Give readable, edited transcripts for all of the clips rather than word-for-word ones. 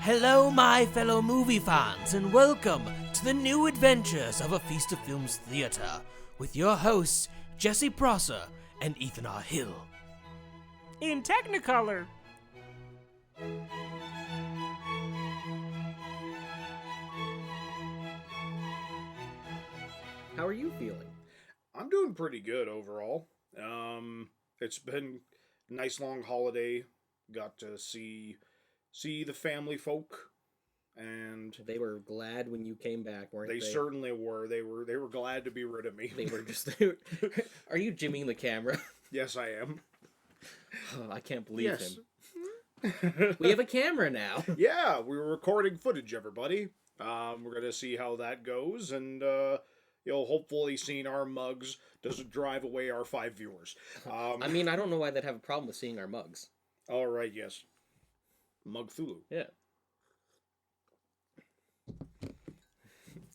Hello, my fellow movie fans, and welcome to the new adventures of A Feast of Films Theater with your hosts, Jesse Prosser and Ethan R. Hill. In Technicolor. How are you feeling? I'm doing pretty good overall. It's been a nice long holiday. Got to see the family folk, and They were glad when you came back, weren't they? they certainly were. They were glad to be rid of me. They were just. Are you jimmying the camera? Yes, I am. Oh, I can't believe Yes. him. We have a camera now. Yeah, we were recording footage, everybody. We're gonna see how that goes, and hopefully seeing our mugs doesn't drive away our 5 viewers. I mean, I don't know why they'd have a problem with seeing our mugs. All right, yes. Mug Thulu. Yeah.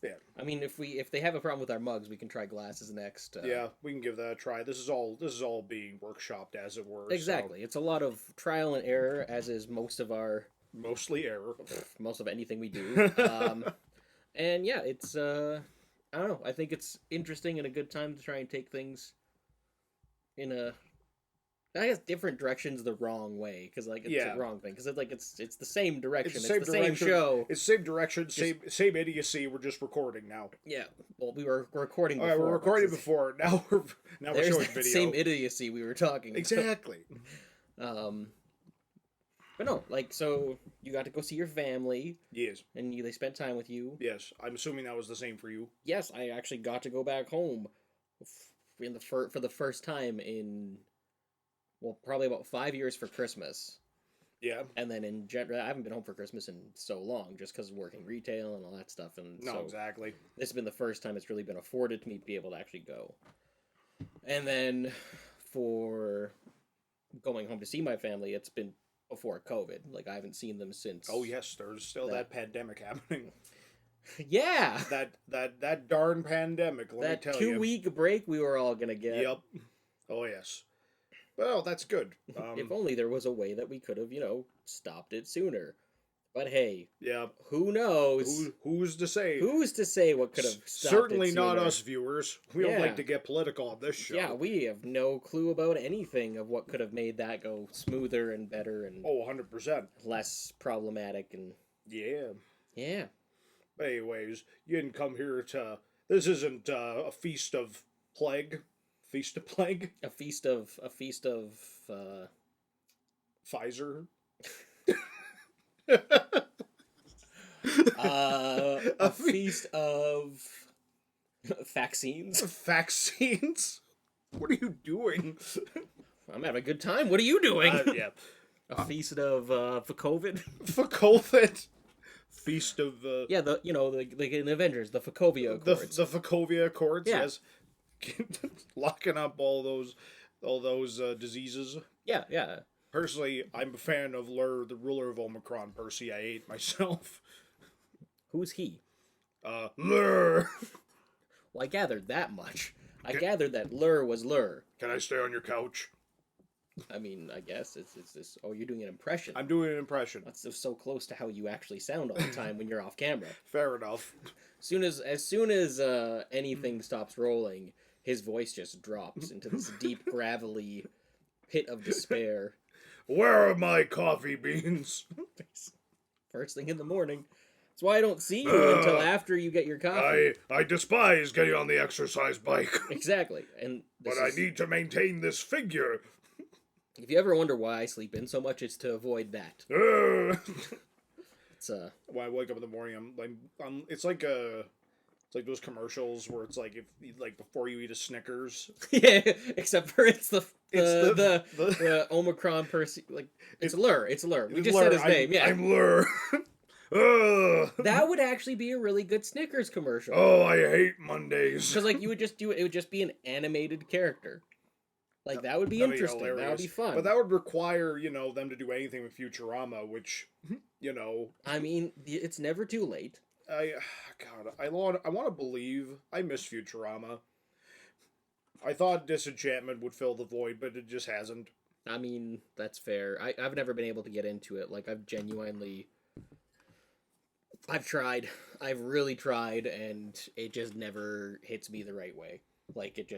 Yeah. I mean, if they have a problem with our mugs, we can try glasses next. Yeah, we can give that a try. This is all being workshopped, as it were. Exactly. It's a lot of trial and error, as is most of our Mostly error. most of anything we do. And yeah, it's I don't know. I think it's interesting and a good time to try and take things in a, I guess, different directions the wrong way, because it's Yeah. the wrong thing. Because it's the same direction. It's same the same direction. show. It's the same direction, same idiocy. We're just recording now. Yeah. Well, we were recording All before. right, we're recording but before. Now we're There's showing that video. same idiocy we were talking about. Exactly. But no, so you got to go see your family, Yes. and they spent time with you. Yes. I'm assuming that was the same for you. Yes, I actually got to go back home for the first time in, well, probably about 5 years for Christmas. Yeah. And then in general, I haven't been home for Christmas in so long, just because of working retail and all that stuff. And No, so exactly. this has been the first time it's really been afforded to me to be able to actually go. And then for going home to see my family, it's been before COVID. I haven't seen them since. Oh yes, there's still that pandemic happening. Yeah! That darn pandemic. Let That me tell you. 2-week break we were all gonna get. Yep. Oh yes. Well, that's good. If only there was a way that we could have, stopped it sooner. But hey, Yeah. who knows? Who's to say? Who's to say what could have stopped Certainly it not sooner? us viewers. We don't Yeah. like to get political on this show. Yeah, we have no clue about anything of what could have made that go smoother and better and Oh, 100%. less problematic and Yeah. yeah. But anyways, you didn't come here to... This isn't a feast of plague. Feast of plague? A feast of Pfizer? a feast of vaccines. Vaccines? What are you doing? I'm having a good time. What are you doing? Yeah. A feast of for COVID. For COVID. Feast of... Yeah, like in Avengers, the Sokovia Accords. The Sokovia Accords, Yeah. yes. Locking up all those diseases. Yeah, yeah. Personally, I'm a fan of Lur, the ruler of Omicron. Percy, I ate myself. Who's he? Lur! Well, I gathered that much. I gathered that Lur was Lur. Can I stay on your couch? I mean, I guess it's this. Oh, you're doing an impression. I'm doing an impression. That's so close to how you actually sound all the time when you're off camera. Fair enough. As soon as anything stops rolling, his voice just drops into this deep, gravelly pit of despair. Where are my coffee beans? First thing in the morning. That's why I don't see you until after you get your coffee. I despise getting on the exercise bike. Exactly, and But I need to maintain this figure. If you ever wonder why I sleep in so much, it's to avoid that. It's When I wake up in the morning, it's like those commercials where it's like before you eat a Snickers. yeah, except for it's the the Omicron person. It's Lur. It's Lur. We just Lur. said his name. Yeah, I'm Lur. that would actually be a really good Snickers commercial. Oh, I hate Mondays. Because you would just do it. It would just be an animated character. That would be That'd interesting. That would hilarious. be fun. But that would require, them to do anything with Futurama, which, I mean, it's never too late. I want to believe I miss Futurama. I thought Disenchantment would fill the void, but it just hasn't. I mean, that's fair. I've never been able to get into it. I've genuinely I've tried. I've really tried, and it just never hits me the right way. Like, it.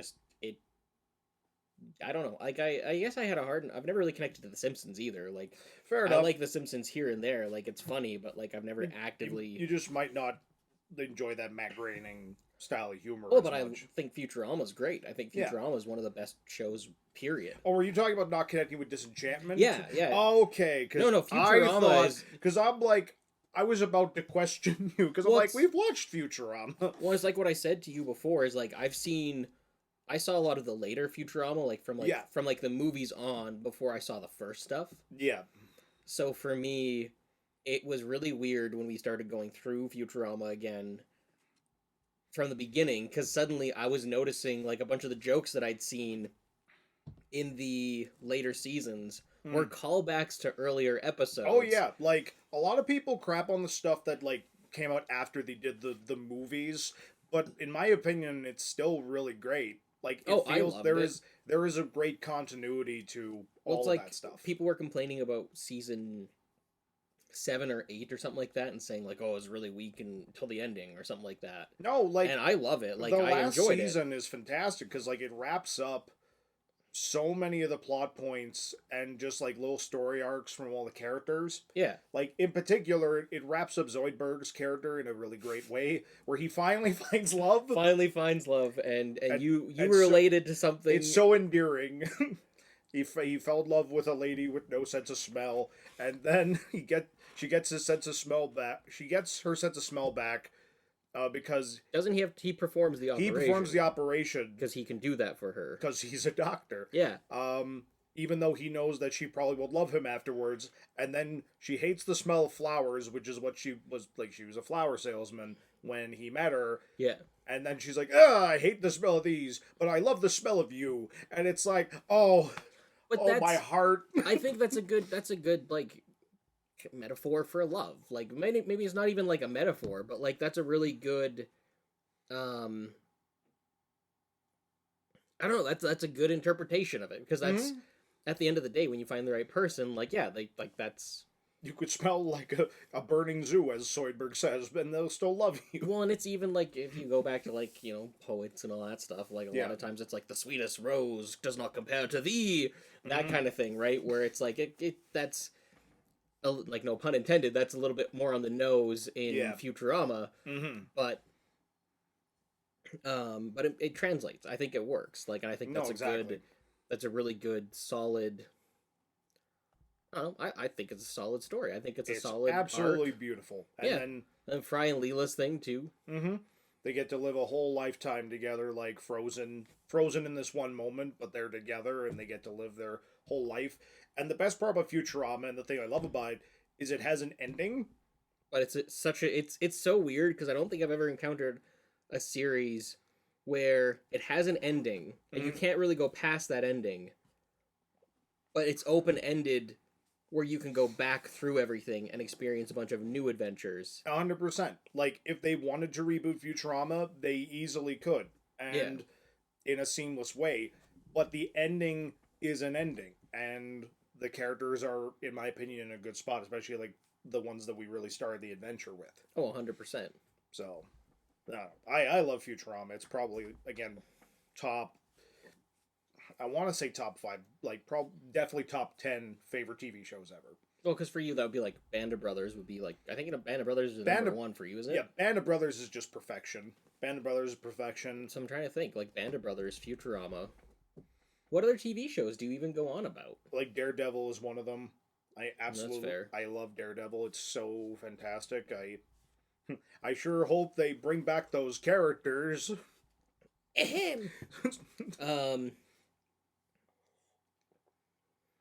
I don't know. Like, I guess I had a hard. I've never really connected to The Simpsons either. Like, Fair I enough. like The Simpsons here and there. Like, it's funny, but like, I've never actively. You just might not enjoy that Matt Groening style of humor. Oh, as but I much. think Futurama's great. I think Yeah. Futurama is one of the best shows. Period. Oh, were you talking about not connecting with Disenchantment? Yeah, yeah. Okay, because No, Futurama is. because I'm like I was about to question you because I'm Well, like we've watched Futurama. Well, it's like what I said to you before. Is like I saw a lot of the later Futurama, like from the movies on before I saw the first stuff. Yeah. So for me, it was really weird when we started going through Futurama again from the beginning, because suddenly I was noticing like a bunch of the jokes that I'd seen in the later seasons were callbacks to earlier episodes. Oh yeah, like a lot of people crap on the stuff that like came out after they did the movies, but in my opinion, it's still really great. Like it feels there is a great continuity to all of that stuff. People were complaining about season 7 or 8 or something like that, and saying like, "Oh, it was really weak until the ending" or something like that. No, like, and I love it. Like the I last enjoyed season is fantastic because like it wraps up so many of the plot points and just like little story arcs from all the characters. Yeah. Like in particular, it wraps up Zoidberg's character in a really great way, where he finally finds love. Finally finds love, and you related to something. It's so endearing. He fell in love with a lady with no sense of smell, and then she gets his sense of smell back. She gets her sense of smell back because doesn't he performs the operation. He performs the operation because he can do that for her because he's a doctor. Yeah. Even though he knows that she probably will love him afterwards, and then she hates the smell of flowers, which is what she was like. She was a flower salesman when he met her. Yeah. And then she's like, I hate the smell of these, but I love the smell of you. And it's like, my heart. I think that's a good like metaphor for love. Like maybe it's not even like a metaphor, but like that's a really good I don't know, that's a good interpretation of it, because that's at the end of the day when you find the right person, like that's you could smell like a burning zoo, as Zoidberg says, and they'll still love you. Well, and it's even like if you go back to like, poets and all that stuff, like a lot of times it's like the sweetest rose does not compare to thee, that kind of thing, right? Where it's like that's like, no pun intended, that's a little bit more on the nose in Futurama, but it translates. I think it works. Like, and I think that's a really good solid. I think it's a solid story. I think it's a solid absolutely arc. Beautiful. And then Fry and Leela's thing too. They get to live a whole lifetime together, like frozen in this one moment, but they're together and they get to live their whole life. And the best part about Futurama, and the thing I love about it, is it has an ending. But it's so weird, because I don't think I've ever encountered a series where it has an ending and you can't really go past that ending, but it's open-ended, where you can go back through everything and experience a bunch of new adventures. 100%. Like, if they wanted to reboot Futurama, they easily could. And in a seamless way. But the ending is an ending. And the characters are, in my opinion, in a good spot, especially, like, the ones that we really started the adventure with. Oh, 100%. So, I love Futurama. It's probably, again, top... I want to say top 5, like definitely top 10 favorite TV shows ever. Well, because for you that would be like Band of Brothers would be like, I think Band of Brothers is number 1 for you, isn't it? Yeah, Band of Brothers is just perfection. Band of Brothers is perfection. So I'm trying to think, like Band of Brothers, Futurama. What other TV shows do you even go on about? Like Daredevil is one of them. I absolutely, that's fair. I love Daredevil. It's so fantastic. I sure hope they bring back those characters.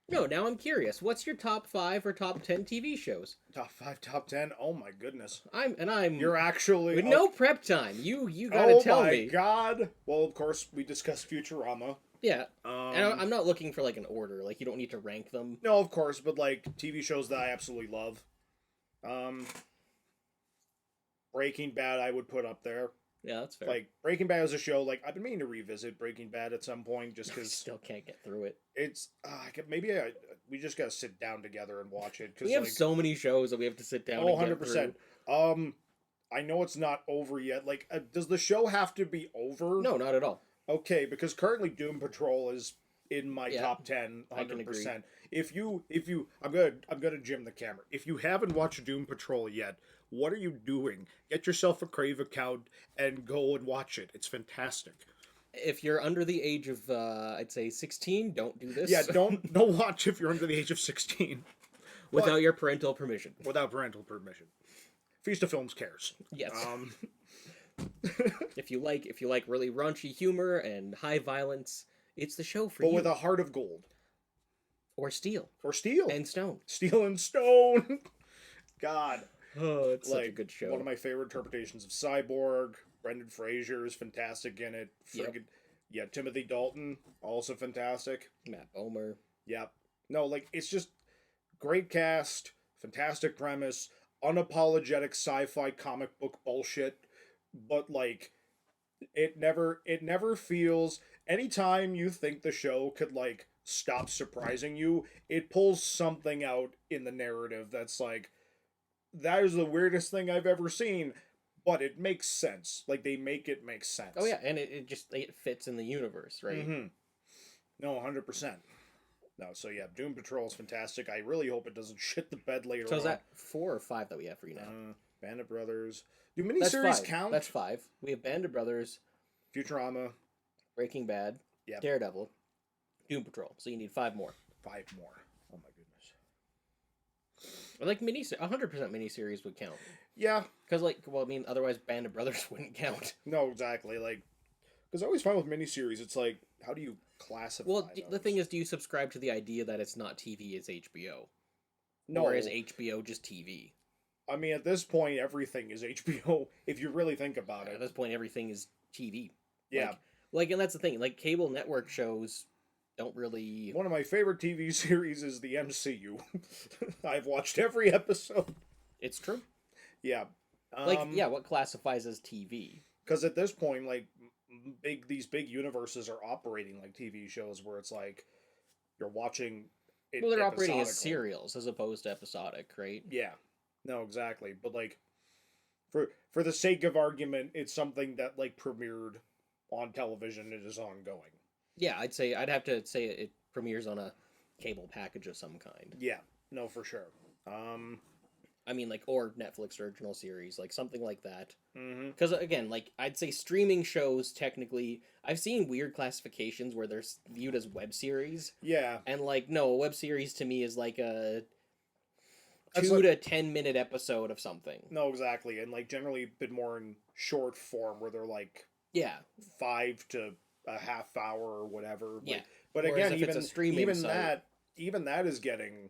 No, now I'm curious. What's your top 5 or top 10 TV shows? Top 5, top 10? Oh my goodness. You're actually... With no prep time. You gotta tell me. Oh my god. Well, of course, we discussed Futurama. Yeah. And I'm not looking for, like, an order. Like, you don't need to rank them. No, of course, but, like, TV shows that I absolutely love. Breaking Bad I would put up there. Yeah, that's fair. Like, Breaking Bad is a show, like, I've been meaning to revisit Breaking Bad at some point, just because... Still can't get through it. It's, we just gotta sit down together and watch it. Cause, we have so many shows that we have to sit down and 100%. I know it's not over yet. Like, does the show have to be over? No, not at all. Okay, because currently Doom Patrol is in my top 10, I can agree. 100%. If you, I'm gonna jim the camera. If you haven't watched Doom Patrol yet, what are you doing? Get yourself a Crave account and go and watch it. It's fantastic. If you're under the age of, I'd say 16, don't do this. Yeah, don't watch if you're under the age of 16 without your parental permission. Without parental permission. Feast of Films cares. Yes. If you like really raunchy humor and high violence, it's the show for you. But with a heart of gold. Or steel. Or steel. And stone. Steel and stone. God. Oh, it's such a good show. One of my favorite interpretations of Cyborg. Brendan Fraser is fantastic in it. Yeah, Timothy Dalton, also fantastic. Matt Bomer. Yeah. No, like, it's just great cast, fantastic premise, unapologetic sci-fi comic book bullshit, but, like, it never feels... Anytime you think the show could, like, stop surprising you, it pulls something out in the narrative that's like, that is the weirdest thing I've ever seen, but it makes sense. Like, they make it make sense. Oh, yeah, and it fits in the universe, right? Mm-hmm. No, 100%. No, so yeah, Doom Patrol is fantastic. I really hope it doesn't shit the bed later on. So is that 4 or 5 that we have for you now? Band of Brothers. Do miniseries count? That's 5. We have Band of Brothers, Futurama, Breaking Bad, yep. Daredevil, Doom Patrol. So you need 5 more. 5 more. Oh my goodness. Like 100% miniseries would count. Yeah. Because, like, well, I mean, otherwise Band of Brothers wouldn't count. No, exactly. Like, because I always find with miniseries, it's like, how do you classify Well, those? the thing is, do you subscribe to the idea that it's not TV, it's HBO? No. Or is HBO just TV? I mean, at this point, everything is HBO, if you really think about it. At this point, everything is TV. Yeah. Like, and that's the thing. Like, cable network shows don't really... One of my favorite TV series is the MCU. I've watched every episode. It's true. Yeah. What classifies as TV? Because at this point, like, these big universes are operating like TV shows where it's like, you're watching it. Well, they're operating as serials as opposed to episodic, right? Yeah. No, exactly. But, like, for the sake of argument, it's something that, like, premiered on television. It is ongoing. Yeah, I'd have to say it premieres on a cable package of some kind. Yeah. No, for sure. I mean, like, or Netflix original series, like, something like that. Mm-hmm. Because, again, like, I'd say streaming shows, technically, I've seen weird classifications where they're viewed as web series. Yeah. And, like, no, a web series to me is like a 2 to 10 minute episode of something. No, exactly. And, like, generally a bit more in short form where they're, like, 5 to a half hour or whatever. Yeah. But Whereas again, if it's a streaming site, even that is getting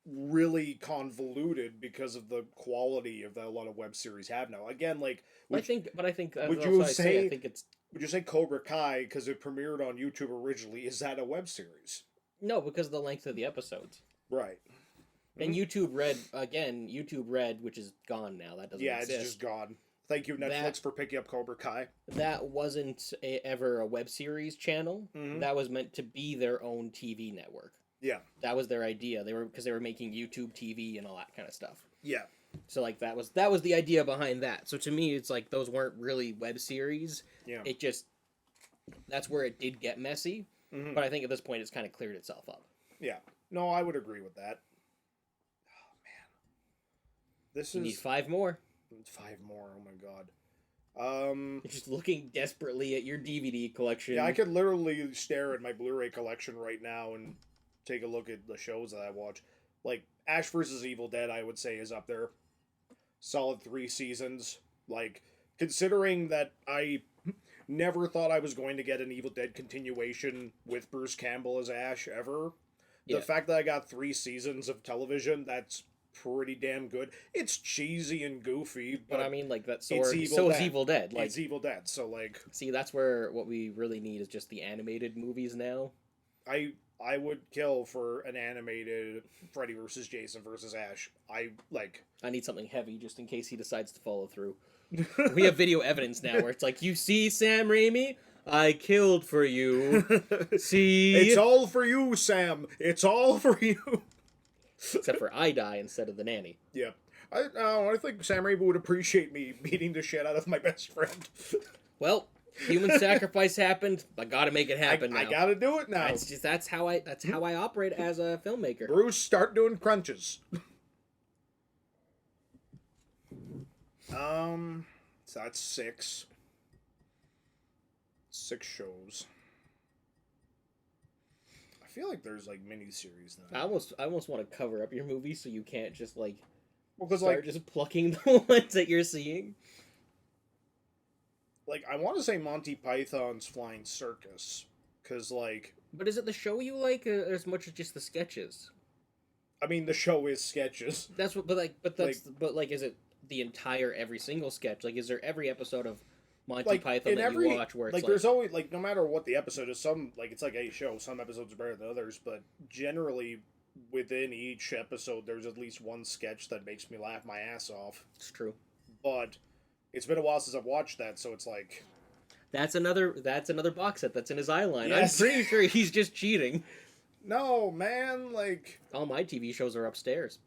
really convoluted because of the quality of that a lot of web series have now. Again, like, I think would you say Cobra Kai, because it premiered on YouTube originally, is that a web series? No, because of the length of the episodes. Right. And YouTube Red, which is gone now. That doesn't exist. Yeah, it's just gone. Thank you, Netflix, for picking up Cobra Kai. That wasn't ever a web series channel. Mm-hmm. That was meant to be their own TV network. Yeah. That was their idea. They were making YouTube TV and all that kind of stuff. Yeah. So, like, that was the idea behind that. So to me, it's like those weren't really web series. Yeah. It just, that's where it did get messy. Mm-hmm. But I think at this point it's kind of cleared itself up. Yeah. No, I would agree with that. Oh, man. You need 5 more. 5 more. Oh my god. You're just looking desperately at your DVD collection. Yeah, I could literally stare at my Blu-ray collection right now and take a look at the shows that I watch. Like, Ash vs. Evil Dead, I would say, is up there. Solid 3 seasons. Like, considering that I never thought I was going to get an Evil Dead continuation with Bruce Campbell as Ash ever, the fact that I got 3 seasons of television, that's pretty damn good. It's cheesy and goofy, but I mean, like, so is Evil Dead. Like, it's Evil Dead, so, like... See, that's where what we really need is just the animated movies now. I would kill for an animated Freddy vs. Jason vs. Ash. I need something heavy just in case he decides to follow through. We have video evidence now where it's like, you see, Sam Raimi? I killed for you. See? It's all for you, Sam. It's all for you. Except for I die instead of the nanny. Yeah. I think Sam Raimi would appreciate me beating the shit out of my best friend. Well, human sacrifice happened. I gotta make it happen now. I gotta do it now. That's how I operate as a filmmaker. Bruce, start doing crunches. So that's 6. 6 shows. I feel like there's like miniseries now. I almost want to cover up your movie so you can't just like Because start just plucking the ones that you're seeing. Like I want to say Monty Python's Flying Circus, because like. But is it the show you like as much as just the sketches? I mean, the show is sketches. That's what, but is it the entire every single sketch? Like, is there every episode of Monty Python that you watch where it's like there's always like no matter what the episode is, some like it's like a show. Some episodes are better than others, but generally within each episode, there's at least one sketch that makes me laugh my ass off. It's true, but it's been a while since I've watched that, so it's like that's another box set that's in his eye line. Yes. I'm pretty sure he's just cheating. No, man, like all my TV shows are upstairs.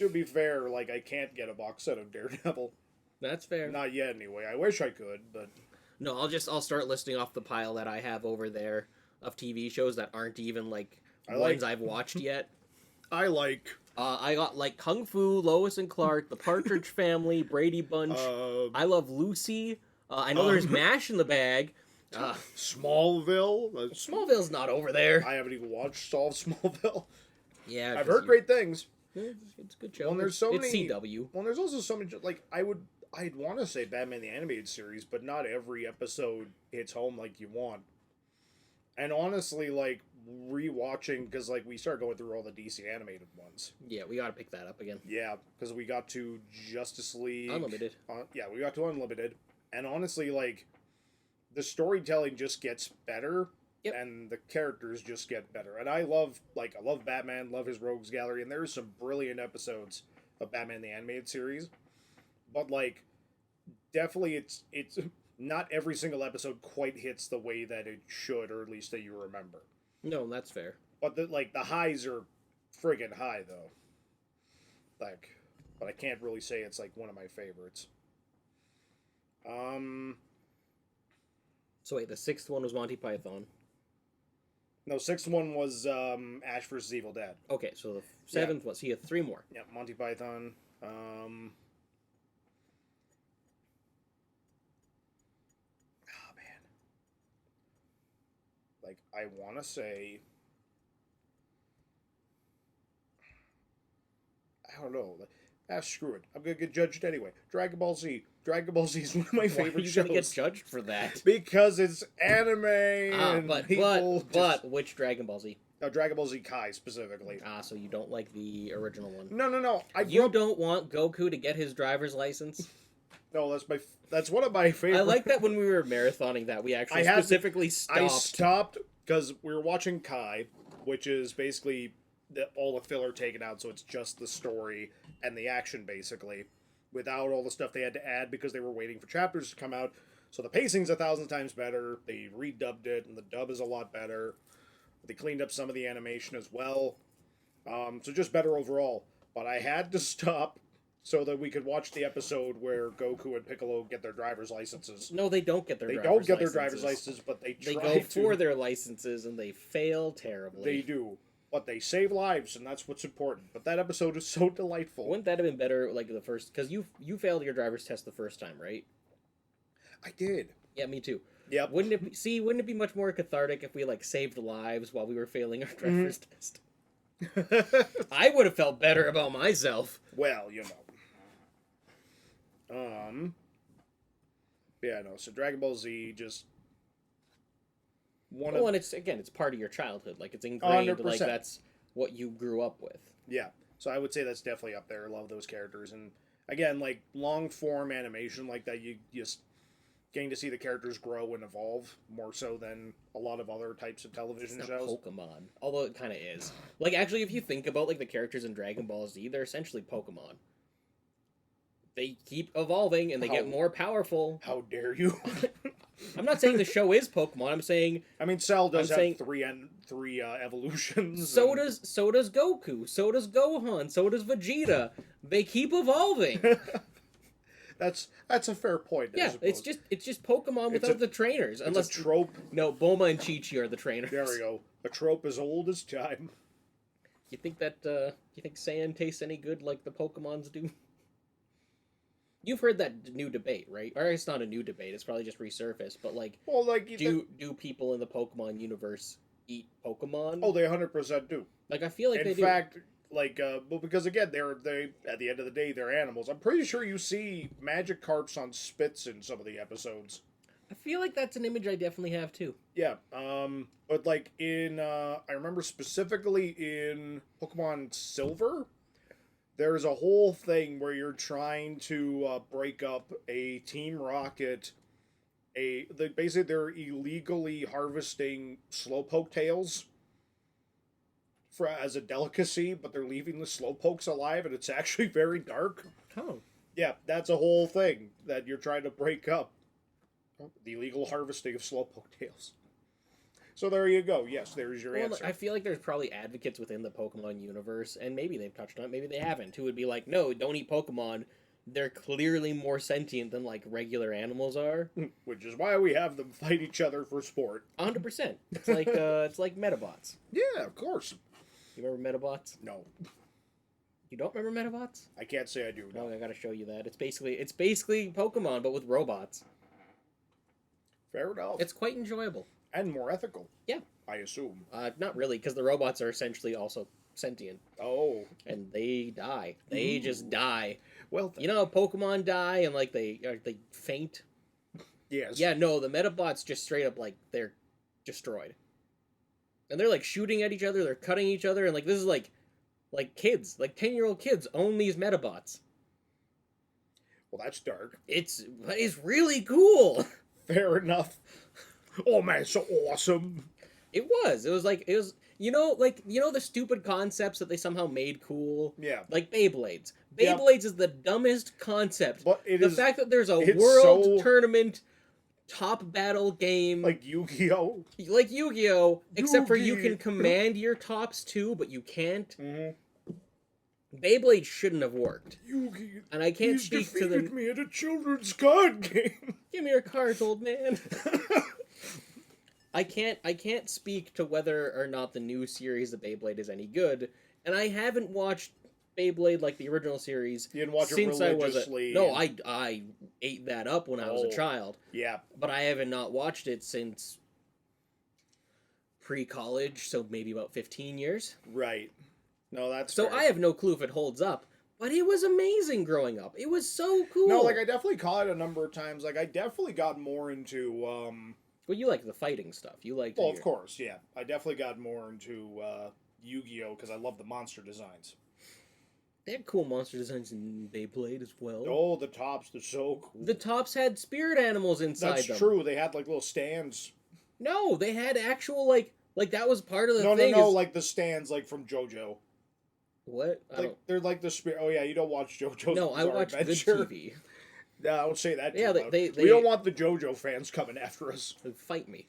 To be fair, like I can't get a box set of Daredevil. That's fair. Not yet, anyway. I wish I could, but no. I'll start listing off the pile that I have over there of TV shows that aren't even like ones I've watched yet. I got like Kung Fu, Lois and Clark, The Partridge Family, Brady Bunch. I Love Lucy. I know there's MASH in the bag. Smallville. Smallville's not over there. I haven't even watched all of Smallville. Yeah, I've heard great things. It's a good show. Well, there's so many. CW. Well, there's also so many. Like I'd want to say Batman the Animated Series, but not every episode hits home like you want. And honestly, like rewatching, because like we started going through all the DC animated ones. Yeah, we got to pick that up again. Yeah, because we got to Justice League Unlimited. Yeah, we got to Unlimited, and honestly, like the storytelling just gets better. Yep. And the characters just get better. And I love Batman, love his Rogues Gallery, and there's some brilliant episodes of Batman the Animated Series. But like definitely it's not every single episode quite hits the way that it should, or at least that you remember. No, that's fair. But the highs are friggin' high though. Like, but I can't really say it's like one of my favorites. So wait, the 6th one was Monty Python. No, 6th one was Ash vs. Evil Dead. Okay, so the 7th was he had 3 more. Yeah, Monty Python. Oh man. Like I want to say, I don't know. Screw it. I'm gonna get judged anyway. Dragon Ball Z. Dragon Ball Z is one of my favorite shows. Why are you gonna get judged for that? Because it's anime and but which Dragon Ball Z? Dragon Ball Z Kai specifically. So you don't like the original one? No. You don't want Goku to get his driver's license? No, that's one of my favorite. I like that when we were marathoning that we actually specifically stopped. I stopped because we were watching Kai, which is basically all the filler taken out, so it's just the story and the action basically, without all the stuff they had to add because they were waiting for chapters to come out. So the pacing's 1,000 times better. They redubbed it, and the dub is a lot better. They cleaned up some of the animation as well. So just better overall. But I had to stop so that we could watch the episode where Goku and Piccolo get their driver's licenses. No, they don't get their driver's licenses, but they try go for their licenses, and they fail terribly. They do. But they save lives, and that's what's important. But that episode is so delightful. Wouldn't that have been better, like, the first... Because you failed your driver's test the first time, right? I did. Yeah, me too. Yep. Wouldn't it be much more cathartic if we, like, saved lives while we were failing our driver's test? I would have felt better about myself. Well, you know. Yeah, no, so Dragon Ball Z just... and it's part of your childhood. Like, it's ingrained, 100%. like, that's what you grew up with. Yeah, so I would say that's definitely up there. I love those characters. And, again, like, long-form animation like that, you just getting to see the characters grow and evolve more so than a lot of other types of television shows. Pokemon, although it kind of is. Like, actually, if you think about, like, the characters in Dragon Ball Z, they're essentially Pokemon. They keep evolving, and they get more powerful. How dare you? I'm not saying the show is Pokemon. I'm saying I mean, Cell does I'm have saying- three evolutions. so and- does Goku. So does Gohan. So does Vegeta. They keep evolving. That's a fair point. I Yeah, suppose. it's just Pokemon It's without a- the trainers. it's Unless a trope. No, Bulma and Chi-Chi are the trainers. There we go. A trope as old as time. You think that you think sand tastes any good like the Pokemons do? You've heard that new debate, right? Or it's not a new debate, it's probably just resurfaced, but like Well, like do people in the Pokemon universe eat Pokemon? Oh, they 100% do. Like I feel like they In do. fact, like, well, because again, they at the end of the day, they're animals. I'm pretty sure you see Magikarps on spits in some of the episodes. I feel like that's an image I definitely have too. Yeah, but like in, I remember specifically in Pokemon Silver, there's a whole thing where you're trying to break up a Team Rocket. Basically they're illegally harvesting Slowpoke tails as a delicacy, but they're leaving the Slowpokes alive, and it's actually very dark. Oh. Yeah, that's a whole thing that you're trying to break up. The illegal harvesting of Slowpoke tails. So there you go. Yes, there's your answer. I feel like there's probably advocates within the Pokemon universe, and maybe they've touched on it, maybe they haven't, who would be like, no, don't eat Pokemon. They're clearly more sentient than, like, regular animals are. Which is why we have them fight each other for sport. 100%. It's like Metabots. Yeah, of course. You remember Metabots? No, You don't remember Metabots? I can't say I do. No, No. I gotta show you that. It's basically Pokemon, but with robots. Fair enough. It's quite enjoyable. And more ethical. Yeah. I assume. Not really, because the robots are essentially also sentient, Oh. and they die. They just die. Well, You know how Pokemon die and like they faint? yes. Yeah, no, the Metabots just straight up like they're destroyed. And they're like shooting at each other, they're cutting each other, and like this is like kids, like 10-year-old kids own these Metabots. Well, that's dark. It's really cool. Fair enough. Oh man, it's so awesome. It was you know the stupid concepts that they somehow made cool? Yeah. Like Beyblades. Yeah. Beyblades is the dumbest concept. But The fact that there's a it's world so- tournament top battle game like Yu-Gi-Oh. like Yu-Gi-Oh, except for you Yu-Gi. can command your tops too, but you can't. Mm-hmm. Beyblade shouldn't have worked. Yugi. And I can't He's speak to defeated the me at a children's card game. Give me your cards, old man. I can't speak to whether or not the new series of Beyblade is any good, and I haven't watched Beyblade like the original series You didn't watch it since I was religiously. I ate that up when I was a Oh. child, Yeah. but I haven't not watched it since pre-college, so maybe about 15 years. Right. No, that's So fair. I have no clue if it holds up, but it was amazing growing up. It was so cool. No, like I definitely caught it a number of times. Like I definitely got more into well, you like the fighting stuff. You like well, of course, yeah. I definitely got more into Yu-Gi-Oh because I love the monster designs. They had cool monster designs in Beyblade as well. Oh, the tops, they're so cool. The tops had spirit animals inside That's them. true. They had like little stands. No, they had actual like that was part of the No, thing. no, is- like the stands like from JoJo. What? I Like they're like the spirit. Oh yeah, you don't watch JoJo's no, I Bizarre watch good Adventure. TV. No, I don't say that. Too Yeah, loud. they- we don't want the JoJo fans coming after us. Fight me,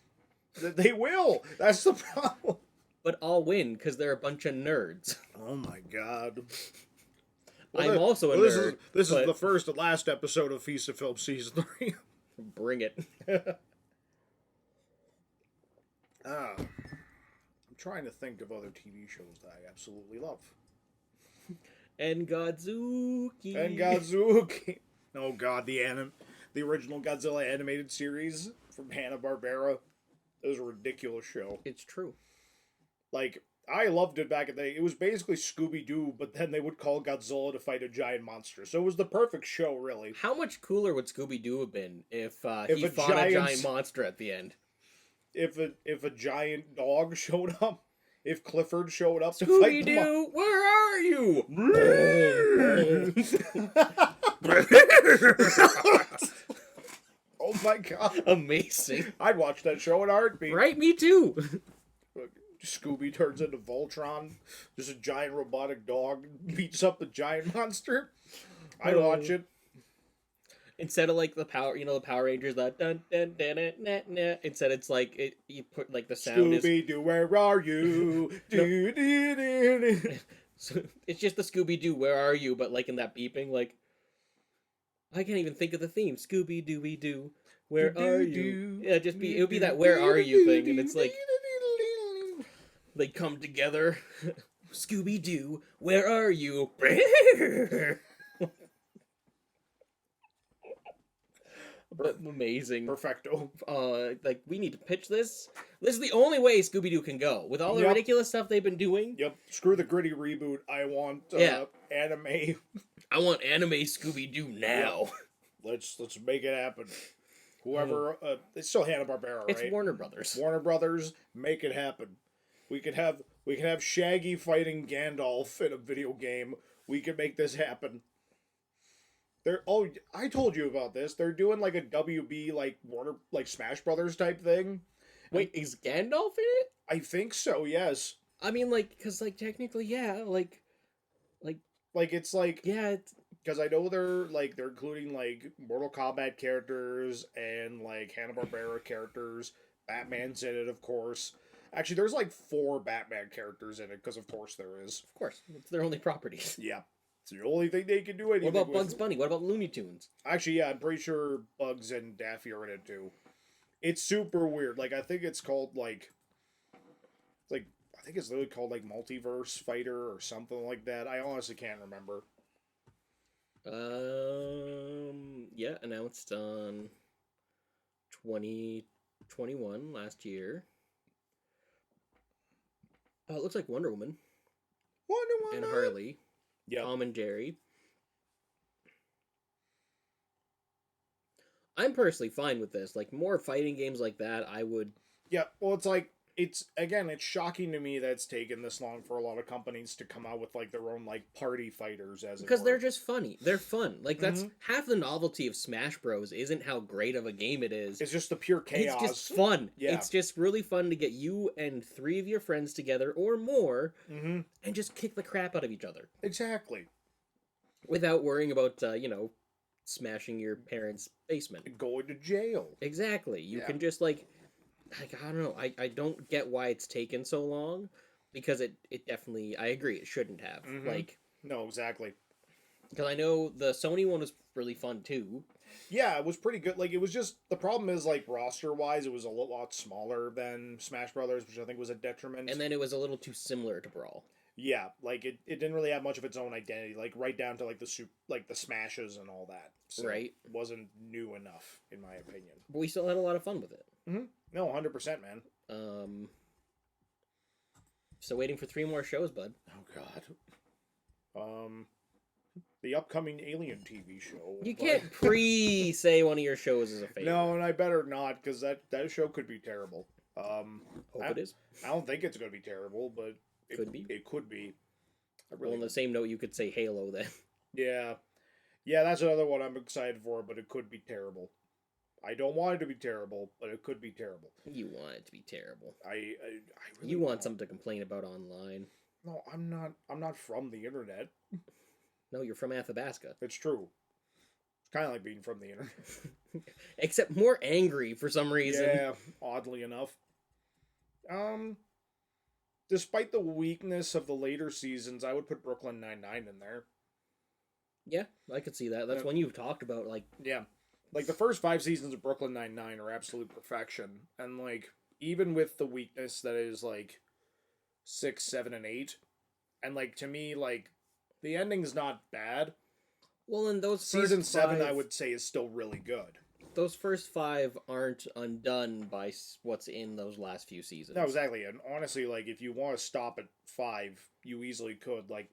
They will. That's the problem. but I'll win because they're a bunch of nerds. Oh my god. I'm also a this nerd. This but is the first and last episode of Feast of Film Season 3. Bring it. I'm trying to think of other TV shows that I absolutely love. And Godzuki. And Godzuki. Oh god, the original Godzilla animated series from Hanna-Barbera. It was a ridiculous show. It's true. Like, I loved it back in the day. It was basically Scooby-Doo, but then they would call Godzilla to fight a giant monster. So it was the perfect show, really. How much cooler would Scooby Doo have been if he a fought a giant- giant monster at the end? If a giant dog showed up, if Clifford showed up to Scooby fight the Doo, where are you? Oh my god. Amazing. I'd watch that show in a heartbeat. Right, me too. Scooby turns into Voltron. Just a giant robotic dog beats up a giant monster. I'd watch it. Instead of like the Power Rangers, that dun dun dun dun dun dun, instead it's like you put like the sound is Scooby Doo, where are you? Do, do, do, do. so it's just the Scooby Doo, where are you? But like in that beeping, like I can't even think of the theme. Scooby Dooby Doo, where are you? Yeah, just be it would be that where are you thing, and it's like they come together. Scooby Doo, where are you? Amazing. Perfecto. Like we need to pitch this. This is the only way Scooby Doo can go with all the ridiculous stuff they've been doing. Yep. Screw the gritty reboot. I want anime. I want anime Scooby Doo now. Yep. Let's make it happen. Whoever, it's still Hanna-Barbera, right? It's Warner Brothers. Warner Brothers, make it happen. We could have Shaggy fighting Gandalf in a video game. We could make this happen. I told you about this. They're doing like a WB like Warner like Smash Brothers type thing. Wait, is Gandalf in it? I think so. Yes. I mean, like, because like technically, yeah, like it's like yeah, it's... because I know they're including like Mortal Kombat characters and like Hanna-Barbera characters. Batman's in it, of course. Actually, there's like 4 Batman characters in it because of course there is. Of course, it's their only properties. Yeah. It's the only thing they can do anything What about with. Bugs Bunny? What about Looney Tunes? Actually, yeah, I'm pretty sure Bugs and Daffy are in it too. It's super weird. Like, I think it's called I think it's literally called like Multiverse Fighter or something like that. I honestly can't remember. Yeah, announced on 2021 last year. Oh, it looks like Wonder Woman. Wonder Woman And Harley. Yeah. Tom and Jerry. I'm personally fine with this. Like, more fighting games like that, I would... Yeah, well, it's shocking to me that it's taken this long for a lot of companies to come out with, like, their own, like, party fighters, as because it were. they're just funny. They're fun. Like, that's half the novelty of Smash Bros. Isn't how great of a game it is. It's just the pure chaos. It's just fun. Yeah. It's just really fun to get you and 3 of your friends together, or more, and just kick the crap out of each other. Exactly. Without worrying about, smashing your parents' basement. Going to jail. Exactly. You can just, I don't know. I don't get why it's taken so long, because it definitely, I agree, it shouldn't have. No, exactly. Because I know the Sony one was really fun too. Yeah, it was pretty good. Like, it was just, the problem is, like, roster-wise, it was a lot smaller than Smash Brothers, which I think was a detriment. And then it was a little too similar to Brawl. Yeah, like, it didn't really have much of its own identity, like, right down to, like, the smashes and all that. So right. It wasn't new enough, in my opinion. But we still had a lot of fun with it. No, 100%, man. So waiting for 3 more shows, bud. Oh, God. The upcoming Alien TV show. You can't say one of your shows is a favorite. No, and I better not, because that show could be terrible. Hope it is. I don't think it's going to be terrible, but Could be. It could be. Well, on the same note, you could say Halo then. Yeah. Yeah, that's another one I'm excited for, but it could be terrible. I don't want it to be terrible, but it could be terrible. You want it to be terrible. I really You want don't. something to complain about online. No, I'm not from the internet. No, you're from Athabasca. It's true. It's kind of like being from the internet. Except more angry for some reason. Yeah, oddly enough. Despite the weakness of the later seasons, I would put Brooklyn Nine-Nine in there. Yeah, I could see that. That's one you've talked about, Yeah. Like, the first 5 seasons of Brooklyn Nine-Nine are absolute perfection. And, like, even with the weakness that is, like, 6, 7, and 8, and, like, to me, like, the ending's not bad. Well, in those Season first 7, 5, I would say, is still really good. those first 5 aren't undone by what's in those last few seasons. No, exactly. And honestly, like, if you want to stop at 5, you easily could. Like,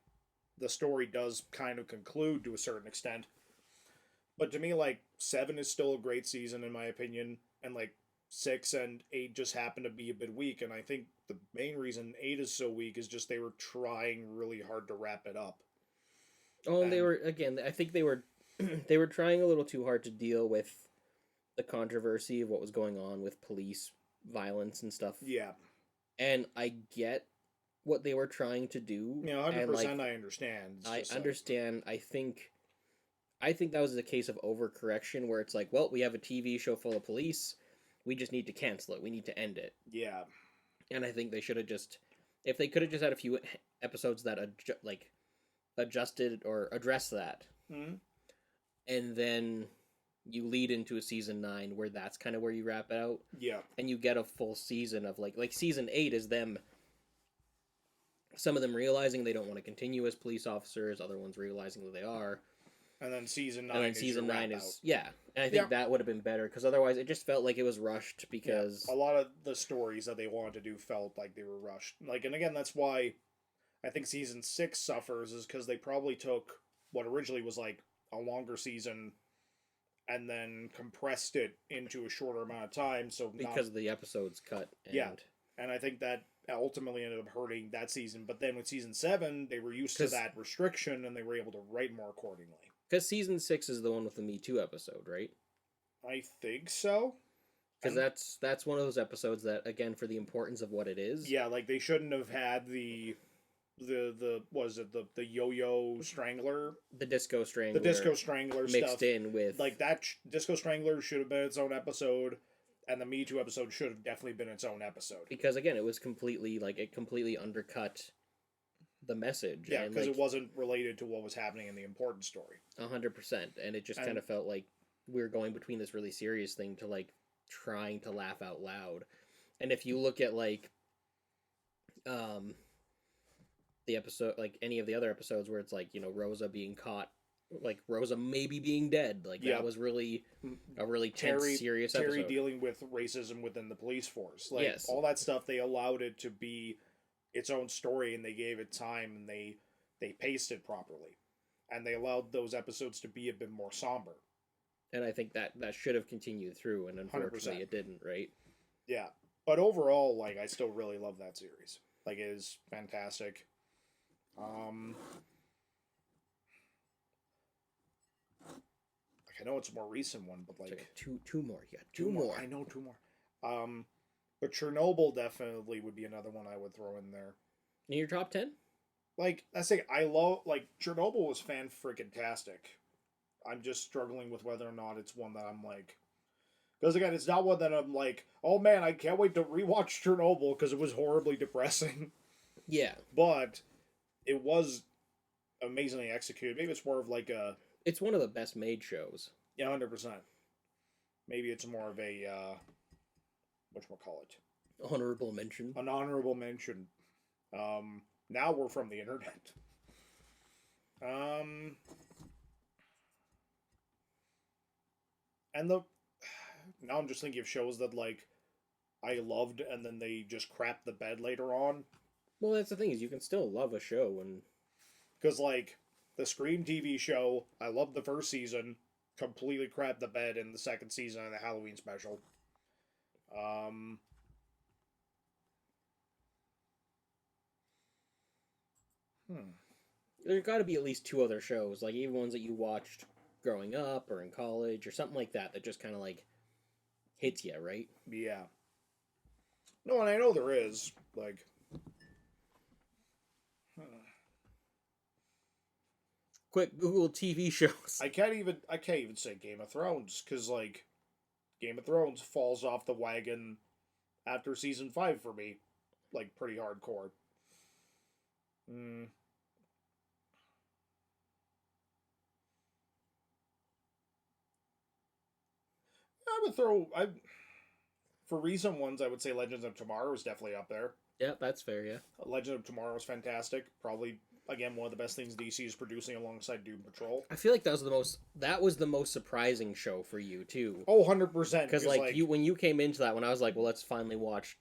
the story does kind of conclude to a certain extent. But to me, like, 7 is still a great season, in my opinion. And, like, 6 and 8 just happen to be a bit weak. And I think the main reason 8 is so weak is just they were trying really hard to wrap it up. Oh, and they were, again, I think they were they were trying a little too hard to deal with the controversy of what was going on with police violence and stuff. Yeah. And I get what they were trying to do. You know, 100% I understand. I understand. I think I think that was a case of overcorrection where it's like, well, we have a TV show full of police. We just need to cancel it. We need to end it. Yeah. And I think they should have just, if they could have just had a few episodes that adjusted or addressed that, Mm-hmm. and then you lead into a season 9 where that's kind of where you wrap it out. Yeah. And you get a full season of like season 8 is them. Some of them realizing they don't want to continue as police officers. Other ones realizing that they are. And then season 9. And then season 9 is yeah. And I think that would have been better because otherwise it just felt like it was rushed because a lot of the stories that they wanted to do felt like they were rushed. Like, and again, that's why I think season 6 suffers is because they probably took what originally was like a longer season and then compressed it into a shorter amount of time. So because the episodes cut. And... and I think that ultimately ended up hurting that season. But then with season 7, they were used to that restriction and they were able to write more accordingly. Because season 6 is the one with the Me Too episode, right? I think so. Because that's one of those episodes that, again, for the importance of what it is. Yeah, like they shouldn't have had the yo-yo strangler, the disco strangler mixed stuff in with like that. Disco strangler should have been its own episode, and the Me Too episode should have definitely been its own episode. Because again, it was completely it completely undercut the message. Yeah, because it wasn't related to what was happening in the important story. 100%, and it just kind of felt like we were going between this really serious thing to like trying to laugh out loud. And if you look at like the episode, like any of the other episodes where it's like, you know, Rosa being caught, like Rosa maybe being dead, like that was really a really tense, serious episode. Terry dealing with racism within the police force, like all that stuff, they allowed it to be its own story and they gave it time and they paced it properly, and they allowed those episodes to be a bit more somber. And I think that should have continued through, and unfortunately 100%. It didn't, right? Yeah, but overall, like I still really love that series. Like, it is fantastic. Like, I know it's a more recent one, but like two more. You got two more. I know two more. But Chernobyl definitely would be another one I would throw in there. In your top 10? Like, I say, I love, like, Chernobyl was fan-freaking-tastic. I'm just struggling with whether or not it's one that I'm like, because again, it's not one that I'm like, oh man, I can't wait to rewatch Chernobyl because it was horribly depressing. Yeah. But it was amazingly executed. Maybe it's more of like a... It's one of the best made shows. Yeah, 100%. Maybe it's more of a, whatchamacallit? Honorable mention. An honorable mention. Now we're from the internet. And now I'm just thinking of shows that, like, I loved and then they just crapped the bed later on. Well, that's the thing, is you can still love a show and... Because, like, the Scream TV show, I loved the first season, completely crapped the bed in the second season of the Halloween special. There's got to be at least two other shows, like even ones that you watched growing up or in college or something like that just kind of like hits you, right? Yeah. No, and I know there is, like... Quick Google TV shows. I can't even say Game of Thrones, because, like, Game of Thrones falls off the wagon after season 5 for me. Like, pretty hardcore. For recent ones, I would say Legends of Tomorrow is definitely up there. Yeah, that's fair, yeah. Legend of Tomorrow is fantastic. Probably, again, one of the best things DC is producing alongside Doom Patrol. I feel like that was the most surprising show for you, too. Oh, 100%. Because, like, when you came into that, when I was like, well, let's finally watch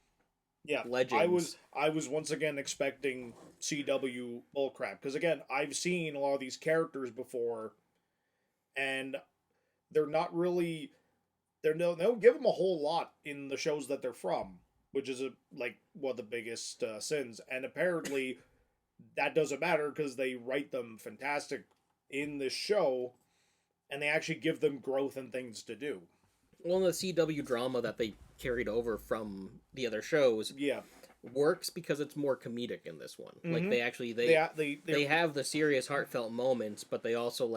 Legends. I was once again expecting CW bullcrap. Because, again, I've seen a lot of these characters before, and they're not really... They don't give them a whole lot in the shows that they're from, which is one of the biggest sins. And apparently, that doesn't matter because they write them fantastic in this show, and they actually give them growth and things to do. Well, the CW drama that they carried over from the other shows, works because it's more comedic in this one. Mm-hmm. Like they have the serious, heartfelt moments, but they also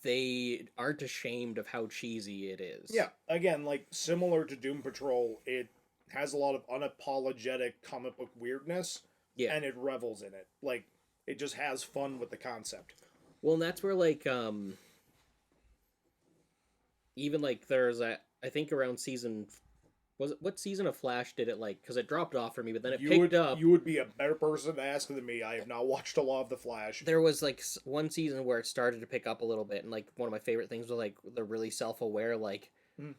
they aren't ashamed of how cheesy it is. Yeah, again, like, similar to Doom Patrol, it has a lot of unapologetic comic book weirdness, Yeah. and it revels in it. Like, it just has fun with the concept. Well, and that's where, like, even, like, there's that, I think around season, what season of Flash did it, like, because it dropped off for me, but then it picked up. You would be a better person to ask than me. I have not watched a lot of The Flash. There was, like, one season where it started to pick up a little bit, and, like, one of my favorite things was, like, the really self-aware, like,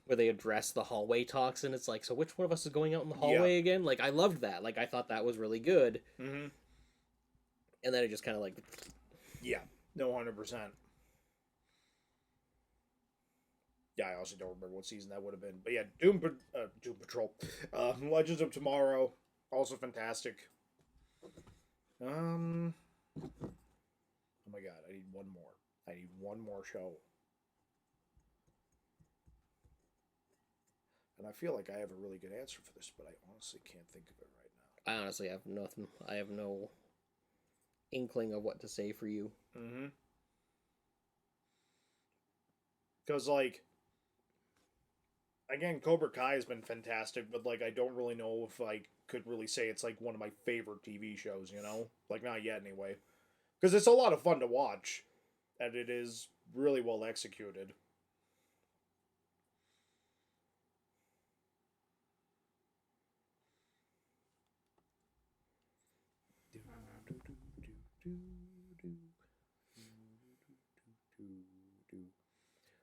where they address the hallway talks, and it's like, so which one of us is going out in the hallway again? Like, I loved that. Like, I thought that was really good. Mm-hmm. And then it just kind of, like... Yeah, no, 100%. Yeah, I also don't remember what season that would have been. But yeah, Doom Patrol. Legends of Tomorrow, also fantastic. Oh my god, I need one more. I need one more show. And I feel like I have a really good answer for this, but I honestly can't think of it right now. I honestly have nothing. I have no inkling of what to say for you. Mm-hmm. Because, like, again, Cobra Kai has been fantastic, but, like, I don't really know if I could really say it's, like, one of my favorite TV shows, you know? Like, not yet, anyway. Because it's a lot of fun to watch, and it is really well executed.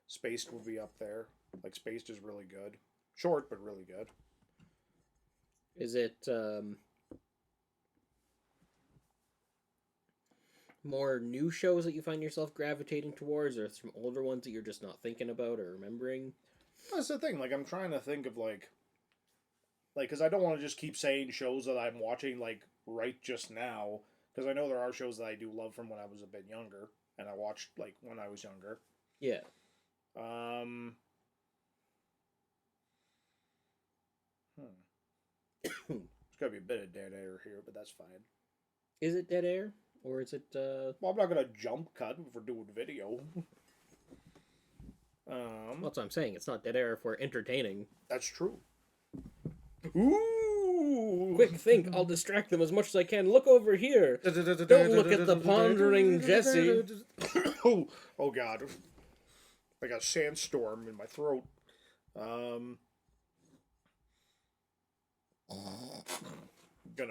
Spaced will be up there. Like, Spaced is really good. Short, but really good. Is it more new shows that you find yourself gravitating towards, or some older ones that you're just not thinking about or remembering? That's the thing. Like, I'm trying to think of, like, because I don't want to just keep saying shows that I'm watching, like, right just now. Because I know there are shows that I do love from when I was a bit younger. And I watched, like, when I was younger. Yeah. There's gotta be a bit of dead air here, but that's fine. Is it dead air? Or is it, Well, I'm not gonna jump cut if we're doing video. Well, that's what I'm saying. It's not dead air if we're entertaining. That's true. Ooh! Quick, think. I'll distract them as much as I can. Look over here. Don't look at the pondering Jesse. Oh god. I got a sandstorm in my throat. Gonna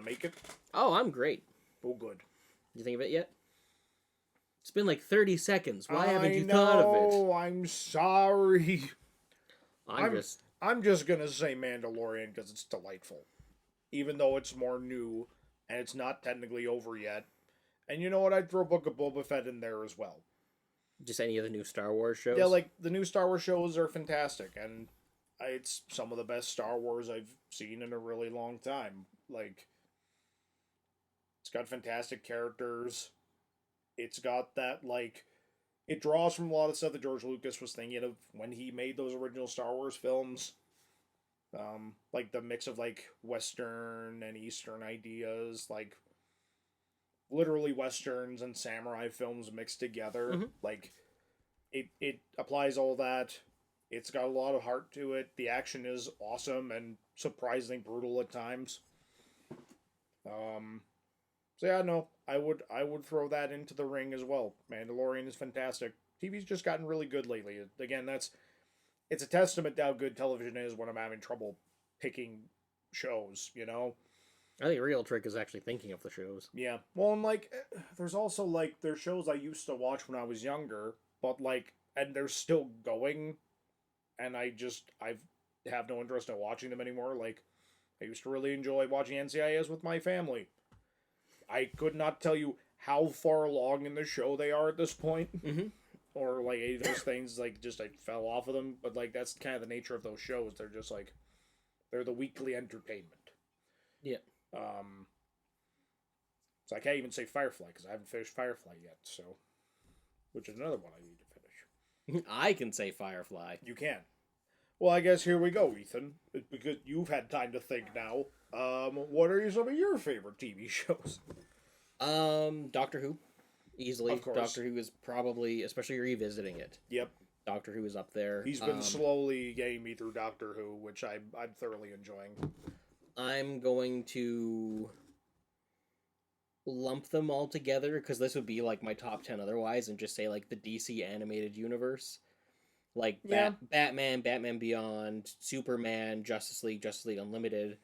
make it? Oh, I'm great. Oh, good. You think of it yet? It's been like 30 seconds. Why haven't you thought of it? Oh, I'm sorry. I'm just gonna say Mandalorian because it's delightful. Even though it's more new, and it's not technically over yet. And you know what? I'd throw Book of Boba Fett in there as well. Just any of the new Star Wars shows? Yeah, like, the new Star Wars shows are fantastic, and it's some of the best Star Wars I've seen in a really long time. Like, it's got fantastic characters. It's got that, like, it draws from a lot of stuff that George Lucas was thinking of when he made those original Star Wars films. Like, the mix of, like, Western and Eastern ideas, like, literally Westerns and samurai films mixed together. Mm-hmm. Like, it applies all that. It's got a lot of heart to it. The action is awesome and surprisingly brutal at times. So yeah, no, I would throw that into the ring as well. Mandalorian is fantastic. TV's just gotten really good lately. Again, it's a testament to how good television is when I'm having trouble picking shows, you know? I think a real trick is actually thinking of the shows. Yeah. Well, and, like, there's also, like, there's shows I used to watch when I was younger, but, like, and they're still going, and I have no interest in watching them anymore. Like, I used to really enjoy watching NCIS with my family. I could not tell you how far along in the show they are at this point. Mm-hmm. Or, like, any of those things, like, just, I fell off of them. But, like, that's kind of the nature of those shows. They're just, like, they're the weekly entertainment. Yeah. So I can't even say Firefly, because I haven't finished Firefly yet, so... Which is another one I need to finish. I can say Firefly. You can. Well, I guess here we go, Ethan. Because you've had time to think now. What are some of your favorite TV shows? Doctor Who. easily. Of course. Doctor Who is probably, especially revisiting it. Yep. Doctor Who is up there. He's been slowly getting me through Doctor Who, which I'm thoroughly enjoying. I'm going to lump them all together, because this would be like my top 10 otherwise, and just say like the DC animated universe. Like Batman, Batman Beyond, Superman, Justice League Unlimited.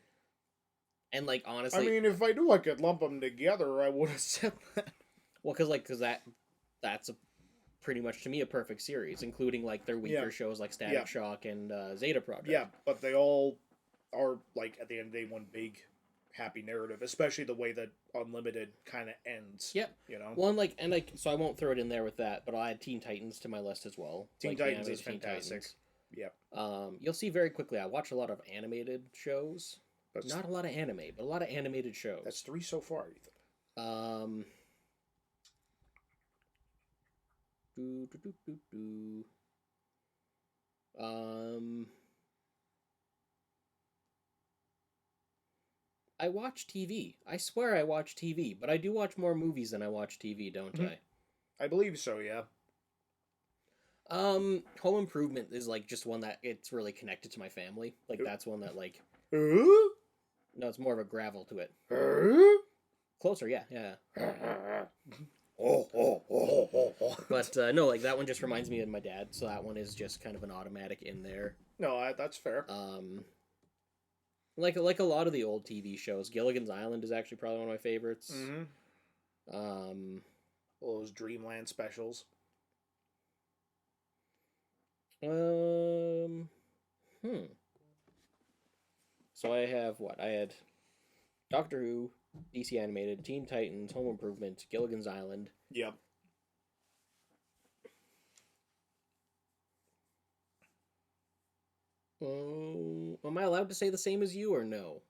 And like honestly, I mean, if I knew I could lump them together, I would have said that. well, because that's pretty much to me a perfect series, including like their weaker shows like Static Shock and Zeta Project. Yeah, but they all are like at the end of the day one big happy narrative, especially the way that Unlimited kind of ends. Yep. You know. Well, so I won't throw it in there with that, but I'll add Teen Titans to my list as well. Teen Titans is fantastic. Yep. You'll see very quickly. I watch a lot of animated shows. Not a lot of anime, but a lot of animated shows. That's 3 so far, Ethan. I watch TV. I swear I watch TV, but I do watch more movies than I watch TV, don't I? I believe so, yeah. Home Improvement is like just one that it's really connected to my family. Like that's one that like no, it's more of a gravel to it. Closer, yeah. But no, like that one just reminds me of my dad, so that one is just kind of an automatic in there. No, that's fair. Like a lot of the old TV shows, Gilligan's Island is actually probably one of my favorites. All those Dreamland specials. So I have what? I had Doctor Who, DC Animated, Teen Titans, Home Improvement, Gilligan's Island. Yep. Am I allowed to say the same as you or no?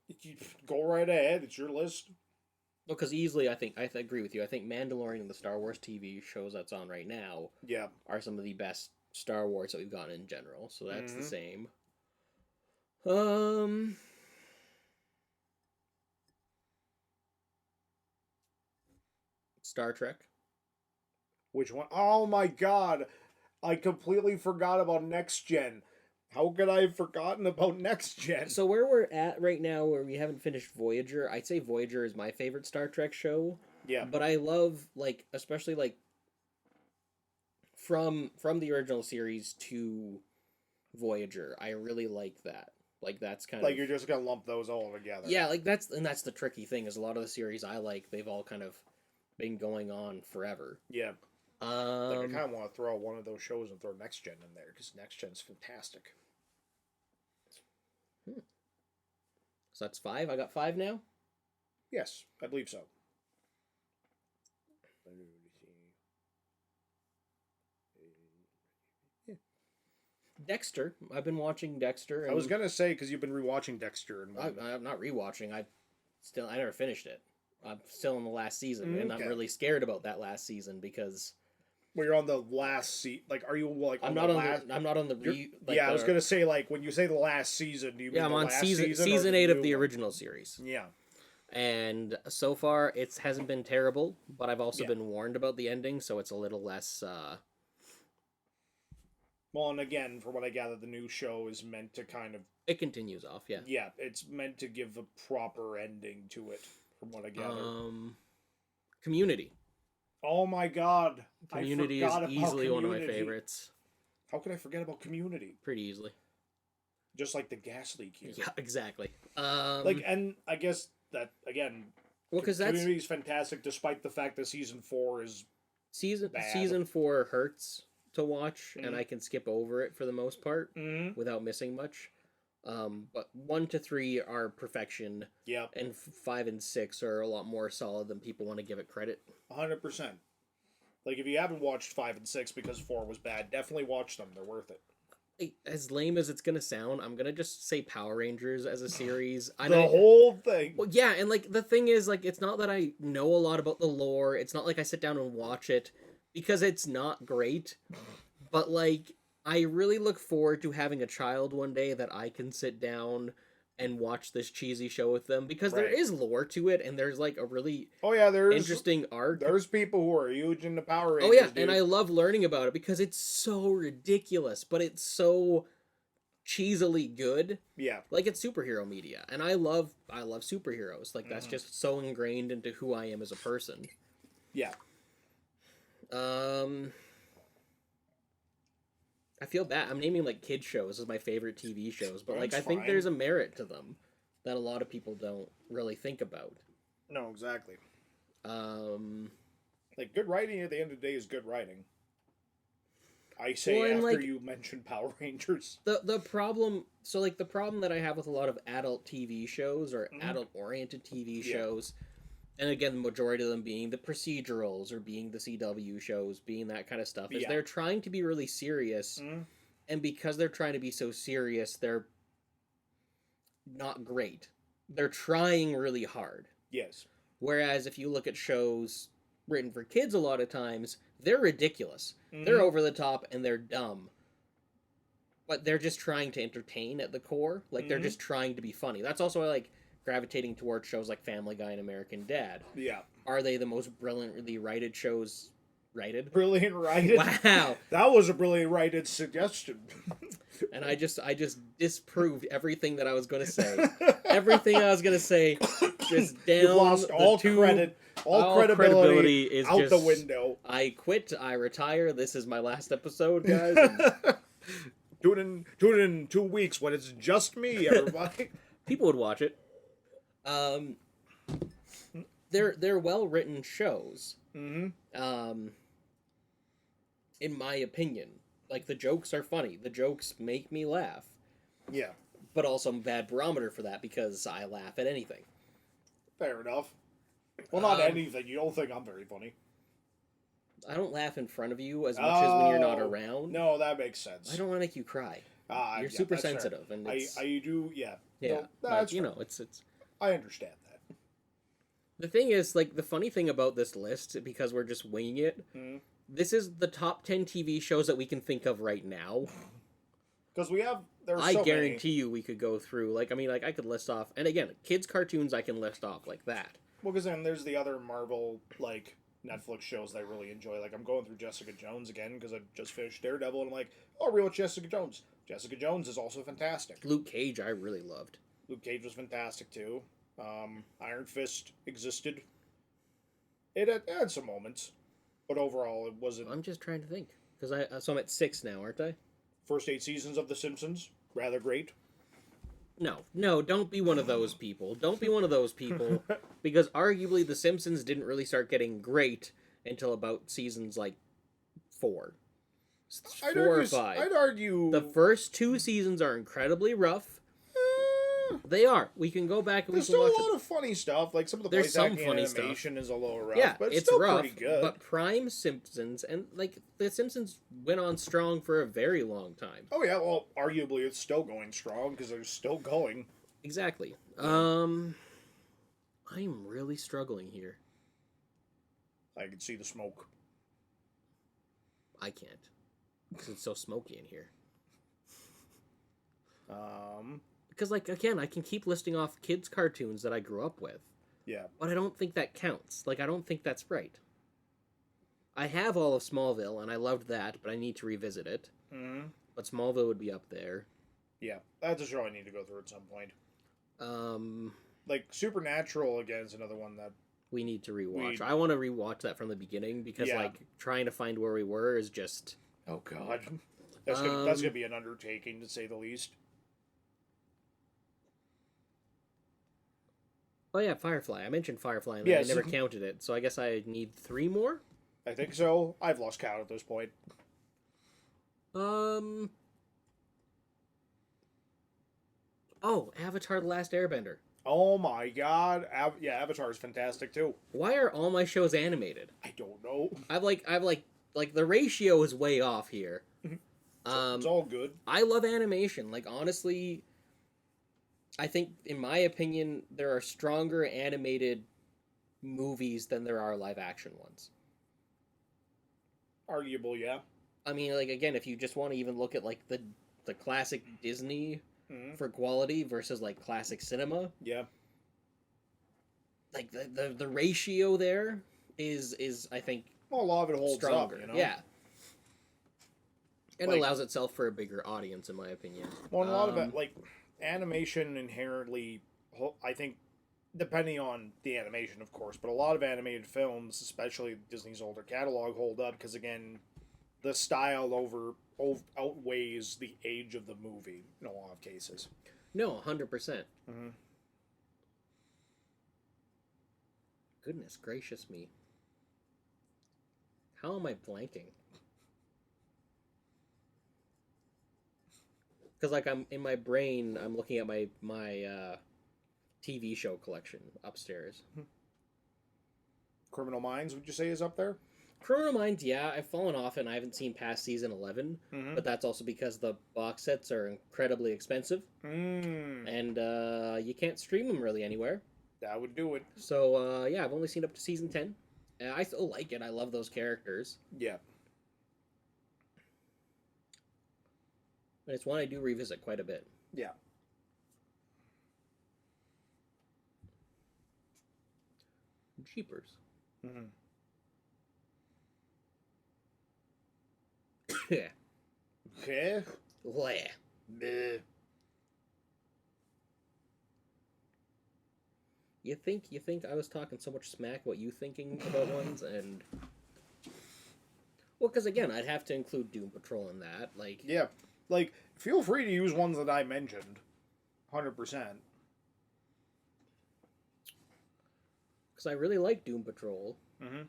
Go right ahead. It's your list. Well, because easily, I agree with you. I think Mandalorian and the Star Wars TV shows that's on right now are some of the best Star Wars that we've gotten in general. So that's the same. Star Trek. Which one? Oh my god. I completely forgot about Next Gen. How could I have forgotten about Next Gen? So where we're at right now, where we haven't finished Voyager, I'd say Voyager is my favorite Star Trek show. Yeah. But I love, like, especially, like, from the original series to Voyager, I really like that. Like, that's kind of... Like, you're just gonna lump those all together. Yeah, like, that's the tricky thing, is a lot of the series I like, they've all kind of been going on forever. Yeah. Like, I kind of want to throw one of those shows and throw Next Gen in there, because Next Gen's fantastic. So that's 5? I got 5 now? Yes, I believe so. Dexter. I've been watching Dexter. And I was gonna say, because you've been rewatching Dexter. And I'm not rewatching. I never finished it. I'm still in the last season, and I'm really scared about that last season because... Well, you're on the last season. Like, are you like? I'm not on the. I was gonna say, like, when you say the last season, do you mean I'm the on last season 8 of the original series. Yeah. And so far, it hasn't been terrible, but I've also been warned about the ending, so it's a little less. Well, and again, from what I gather, the new show is meant to kind of. It continues off, yeah. Yeah, it's meant to give a proper ending to it, from what I gather. Community. Oh my god. Community is easily one of my favorites. How could I forget about Community? Pretty easily. Just like the gas leak here. Yeah, exactly. And I guess that, again, because Community is fantastic despite the fact that season 4 is bad. Season 4 hurts to watch, and I can skip over it for the most part without missing much. But 1 to 3 are perfection. Yeah. And 5 and 6 are a lot more solid than people want to give it credit. 100%. Like, if you haven't watched 5 and 6 because 4 was bad, definitely watch them. They're worth it. As lame as it's gonna sound, I'm gonna just say Power Rangers as a series. Whole thing. Well, yeah, and like the thing is, like, it's not that I know a lot about the lore. It's not like I sit down and watch it because it's not great. But like, I really look forward to having a child one day that I can sit down and watch this cheesy show with them, because there Right. is lore to it, and there's like a really Oh yeah, there's interesting arc. There's people who are huge into Power Rangers. Oh yeah, dude. and I love learning about it because it's so ridiculous, but it's so cheesily good. Yeah. Like, it's superhero media, and I love superheroes. Like, that's just so ingrained into who I am as a person. Yeah. I feel bad. I'm naming like kid shows as my favorite TV shows, but like That's I think fine. there's a merit to them that a lot of people don't really think about. No, exactly. Um, Like, good writing at the end of the day is good writing. I say Well, and, after like, you mentioned Power Rangers. the problem, so like the problem that I have with a lot of adult TV shows or adult oriented TV Yeah. shows, and again, the majority of them being the procedurals or being the CW shows, being that kind of stuff, is Yeah. they're trying to be really serious, and because they're trying to be so serious, they're not great. They're trying really hard. Yes. Whereas if you look at shows written for kids, a lot of times they're ridiculous. They're over the top and they're dumb. But they're just trying to entertain at the core. Like, they're just trying to be funny. That's also why I like gravitating towards shows like Family Guy and American Dad. Yeah. Are they the most brilliantly writed shows rated? Brilliant writing. Wow. That was a brilliant writed suggestion. And I just disproved everything that I was going to say. Everything I was going to say just down. You've lost all credit. All credibility is out just the window. I quit. I retire. This is my last episode, guys. And Tune in 2 weeks when it's just me, everybody. people would watch it. They're well written shows. In my opinion, like, the jokes are funny. The jokes make me laugh. Yeah. But also I'm a bad barometer for that because I laugh at anything. Fair enough. Well, not anything. You don't think I'm very funny. I don't laugh in front of you as much as when you're not Oh, around. No, that makes sense. I don't want to make you cry. You're yeah, super that's fair. sensitive, and it's, I do, yeah. yeah. No, But, that's you fair. know, it's I understand that. the thing is, like, the funny thing about this list, because we're just winging it, this is the top 10 TV shows that we can think of right now. Because there's I so guarantee you we could go through, like, I mean, like, I could list off, and again, kids' cartoons I can list off like that. Well, because then there's the other Marvel, like, Netflix shows that I really enjoy. Like, I'm going through Jessica Jones again because I just finished Daredevil, and I'm like, oh, rewatch Jessica Jones. Jessica Jones is also fantastic. Luke Cage I really loved. Luke Cage was fantastic, too. Iron Fist existed. It had some moments, but overall, it wasn't... I'm just trying to think, because so I'm at 6 now, aren't I? First 8 seasons of The Simpsons, rather great. No, don't be one of those people. Don't be one of those people, because arguably The Simpsons didn't really start getting great until about seasons, like, 4. 4 or 5. I'd argue... The first 2 seasons are incredibly rough. They are. We can go back and There's we can still watch a lot of funny stuff. Like, some of the There's voice some acting funny animation is a little rough, Yeah, but it's still rough, pretty good. but Prime Simpsons, and, like, The Simpsons went on strong for a very long time. Oh yeah, well, arguably it's still going strong because they're still going. Exactly. I'm really struggling here. I can see the smoke. I can't. Because it's so smoky in here. Because, like, again, I can keep listing off kids' cartoons that I grew up with. Yeah. But I don't think that counts. Like, I don't think that's right. I have all of Smallville, and I loved that, but I need to revisit it. But Smallville would be up there. Yeah, that's a show I need to go through at some point. Um, Like, Supernatural, again, is another one that... we need to rewatch. I want to rewatch that from the beginning, because, Yeah. like, trying to find where we were is just... Oh, God. That's gonna be an undertaking, to say the least. Oh, yeah, Firefly. I mentioned Firefly, and Yes. I never counted it, so I guess I need 3 more? I think so. I've lost count at this point. Oh, Avatar: The Last Airbender. Oh my God. Avatar is fantastic, too. Why are all my shows animated? I don't know. I've like the ratio is way off here. It's all good. I love animation. Like, honestly, I think, in my opinion, there are stronger animated movies than there are live action ones. Arguable, yeah. I mean, like, again, if you just want to even look at, like, the classic Disney for quality versus like classic cinema. Yeah. Like the ratio there is I think Well, a lot of it holds stronger. up, you know? Yeah. And Like- allows itself for a bigger audience, in my opinion. Well, and a lot of it, like, animation inherently, I think, depending on the animation, of course, but a lot of animated films, especially Disney's older catalog, hold up because, again, the style outweighs the age of the movie in a lot of cases. No, 100%. Mm-hmm. Goodness gracious me. How am I blanking? Because, like, I'm in my brain, I'm looking at my TV show collection upstairs. Criminal Minds, would you say, is up there? Criminal Minds, yeah, I've fallen off and I haven't seen past season 11, but that's also because the box sets are incredibly expensive, and you can't stream them really anywhere. That would do it. So, yeah, I've only seen up to season 10. And I still like it. I love those characters. Yeah. And it's one I do revisit quite a bit. Yeah. Jeepers. Mm-hmm. Yeah. Okay. Bleh. Bleh. You think I was talking so much smack about you thinking about ones, and well, because again, I'd have to include Doom Patrol in that. Like, Yeah. Like, feel free to use ones that I mentioned. 100%. because I really like Doom Patrol. Mm-hmm.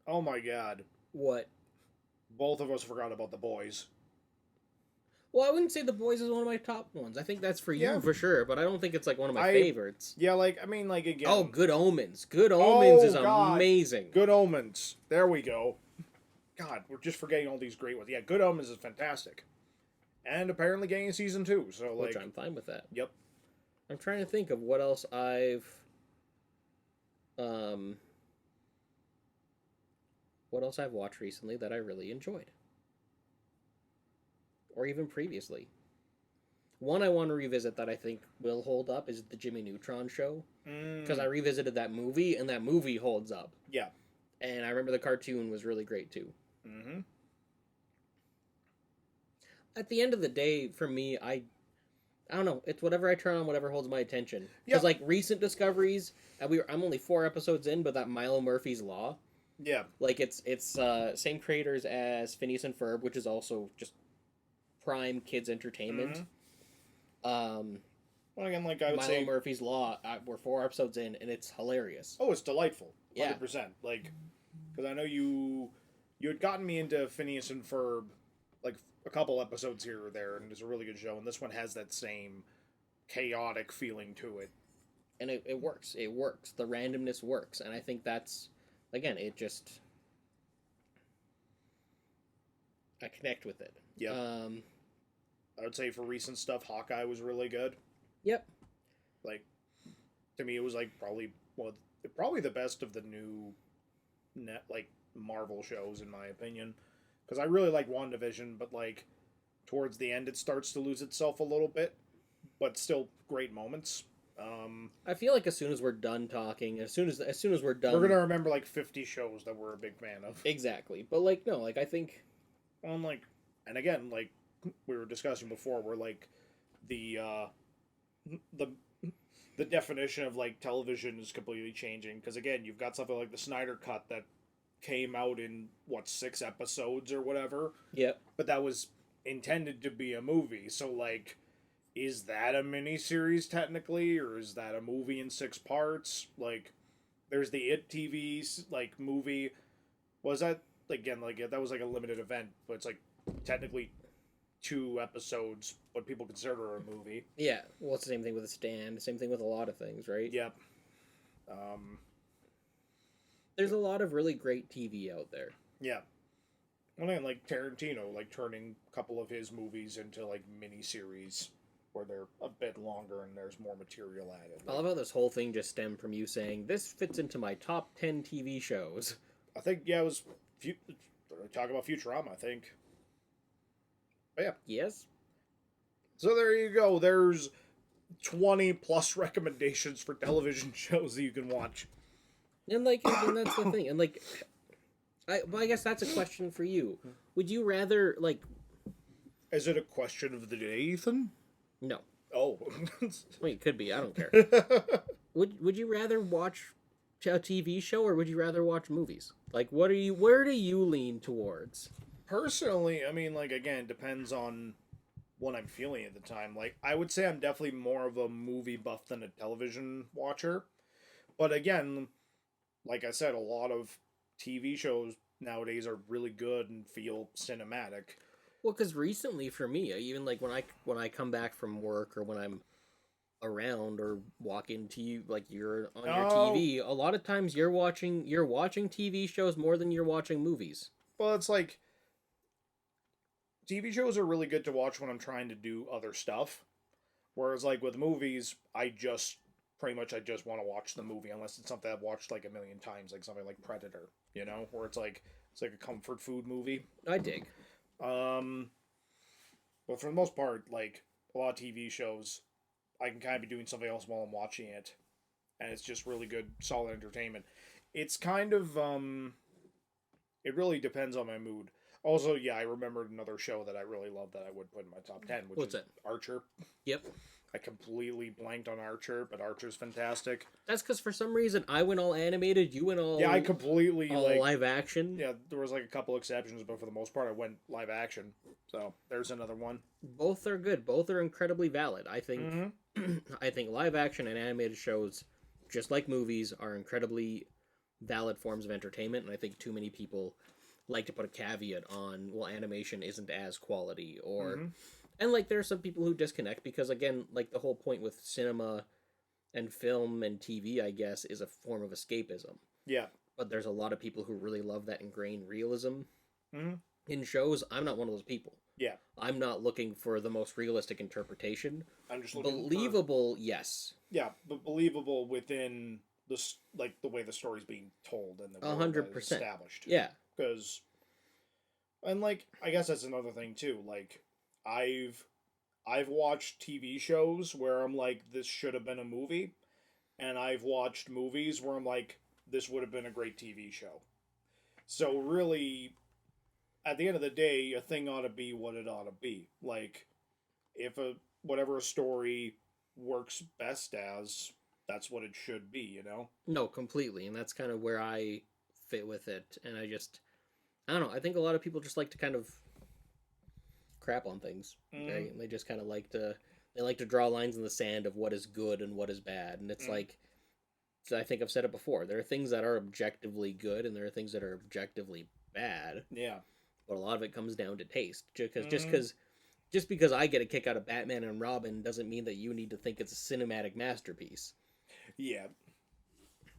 Oh my god. What? Both of us forgot about The Boys. Well, I wouldn't say The Boys is one of my top ones. I think that's for you Yeah. for sure, but I don't think it's like one of my I- favorites. Yeah, like, I mean, like, again... Oh, Good Omens. Good Omens is God. amazing. Good Omens. There we go. God, we're just forgetting all these great ones. Yeah, Good Omens is fantastic. And apparently getting a season 2, so, like... Which I'm fine with that. Yep. I'm trying to think of what else I've watched recently that I really enjoyed. Or even previously. One I want to revisit that I think will hold up is the Jimmy Neutron show. Because I revisited that movie, and that movie holds up. Yeah. And I remember the cartoon was really great, too. Mm-hmm. At the end of the day, for me, I don't know. It's whatever I turn on, whatever holds my attention. Yeah. Because, like, recent discoveries, I'm only 4 episodes in, but that Milo Murphy's Law, Yeah. like, it's same creators as Phineas and Ferb, which is also just prime kids entertainment. Well, again, like, I would Milo say... Murphy's Law, we're 4 episodes in, and it's hilarious. Oh, it's delightful. 100%. Yeah. Like, because I know you had gotten me into Phineas and Ferb, like, a couple episodes here or there, and it's a really good show, and this one has that same chaotic feeling to it. And it works. It works. The randomness works. And I think that's, again, it just... I connect with it. Yep. I would say for recent stuff, Hawkeye was really good. Yep. Like, to me, it was, like, probably the best of the new Marvel shows, in my opinion. Because I really like WandaVision, but, like, towards the end, it starts to lose itself a little bit. But still, great moments. I feel like as soon as we're done talking, as soon as we're done... We're gonna remember, like, 50 shows that we're a big fan of. Exactly. But, like, no, like, I think... And again, like, we were discussing before, where, like, the definition of, like, television is completely changing. Because, again, you've got something like the Snyder Cut that came out in, 6 episodes or whatever? Yep. But that was intended to be a movie, so, like, is that a miniseries technically, or is that a movie in 6 parts? Like, there's the It TV, like, movie. Was that, again, like, that was, like, a limited event, but it's, like, technically 2 episodes, what people consider a movie. Yeah. Well, it's the same thing with The Stand. Same thing with a lot of things, right? Yep. There's a lot of really great TV out there. Yeah. Well, and, like, Tarantino, like, turning a couple of his movies into, like, miniseries where they're a bit longer and there's more material added. I love how this whole thing just stemmed from you saying, this fits into my top 10 TV shows. I think, yeah, it was... Talk about Futurama, I think. But yeah. Yes. So there you go. There's 20 plus recommendations for television shows that you can watch. And and that's the thing. And I guess that's a question for you. Would you rather Is it a question of the day, Ethan? No. Oh. Wait, it could be. I don't care. Would you rather watch a TV show or would you rather watch movies? Where do you lean towards? Personally, I mean, again, depends on what I'm feeling at the time. I would say I'm definitely more of a movie buff than a television watcher. But again, like I said, a lot of TV shows nowadays are really good and feel cinematic. Well, because recently for me, even when I come back from work or when I'm around or walk into you, you're on your TV, a lot of times you're watching TV shows more than you're watching movies. Well, it's TV shows are really good to watch when I'm trying to do other stuff. Whereas with movies, I just want to watch the movie unless it's something I've watched a million times, like something like Predator, where it's a comfort food movie. I dig. But for the most part, a lot of TV shows, I can kind of be doing something else while I'm watching it, and it's just really good, solid entertainment. It's kind of it really depends on my mood. Also, yeah, I remembered another show that I really love that I would put in my top 10, which is Archer. Yep. I completely blanked on Archer, but Archer's fantastic. That's because for some reason I went all animated, you went all... Yeah, I completely, live action. Yeah, there was a couple exceptions, but for the most part I went live action. So, there's another one. Both are good. Both are incredibly valid. I think I think live action and animated shows, just like movies, are incredibly valid forms of entertainment, and I think too many people like to put a caveat on, well, animation isn't as quality, or... And, there are some people who disconnect because, again, the whole point with cinema and film and TV, I guess, is a form of escapism. Yeah. But there's a lot of people who really love that ingrained realism in shows. I'm not one of those people. Yeah. I'm not looking for the most realistic interpretation. I'm just looking believable, yes. Yeah, but believable within the way the story's being told and the world 100% established. Yeah. Because, and I guess that's another thing too. I've watched TV shows where I'm this should have been a movie, and I've watched movies where I'm this would have been a great TV show. So really, at the end of the day, a thing ought to be what it ought to be. If whatever a story works best as, that's what it should be, No, completely, and that's kind of where I fit with it, and I don't know, I think a lot of people just like to kind of crap on things, right? And they just kind of like to draw lines in the sand of what is good and what is bad, and it's I think I've said it before, there are things that are objectively good and there are things that are objectively bad. Yeah. But a lot of it comes down to taste, just because I get a kick out of Batman and Robin doesn't mean that you need to think it's a cinematic masterpiece. Yeah.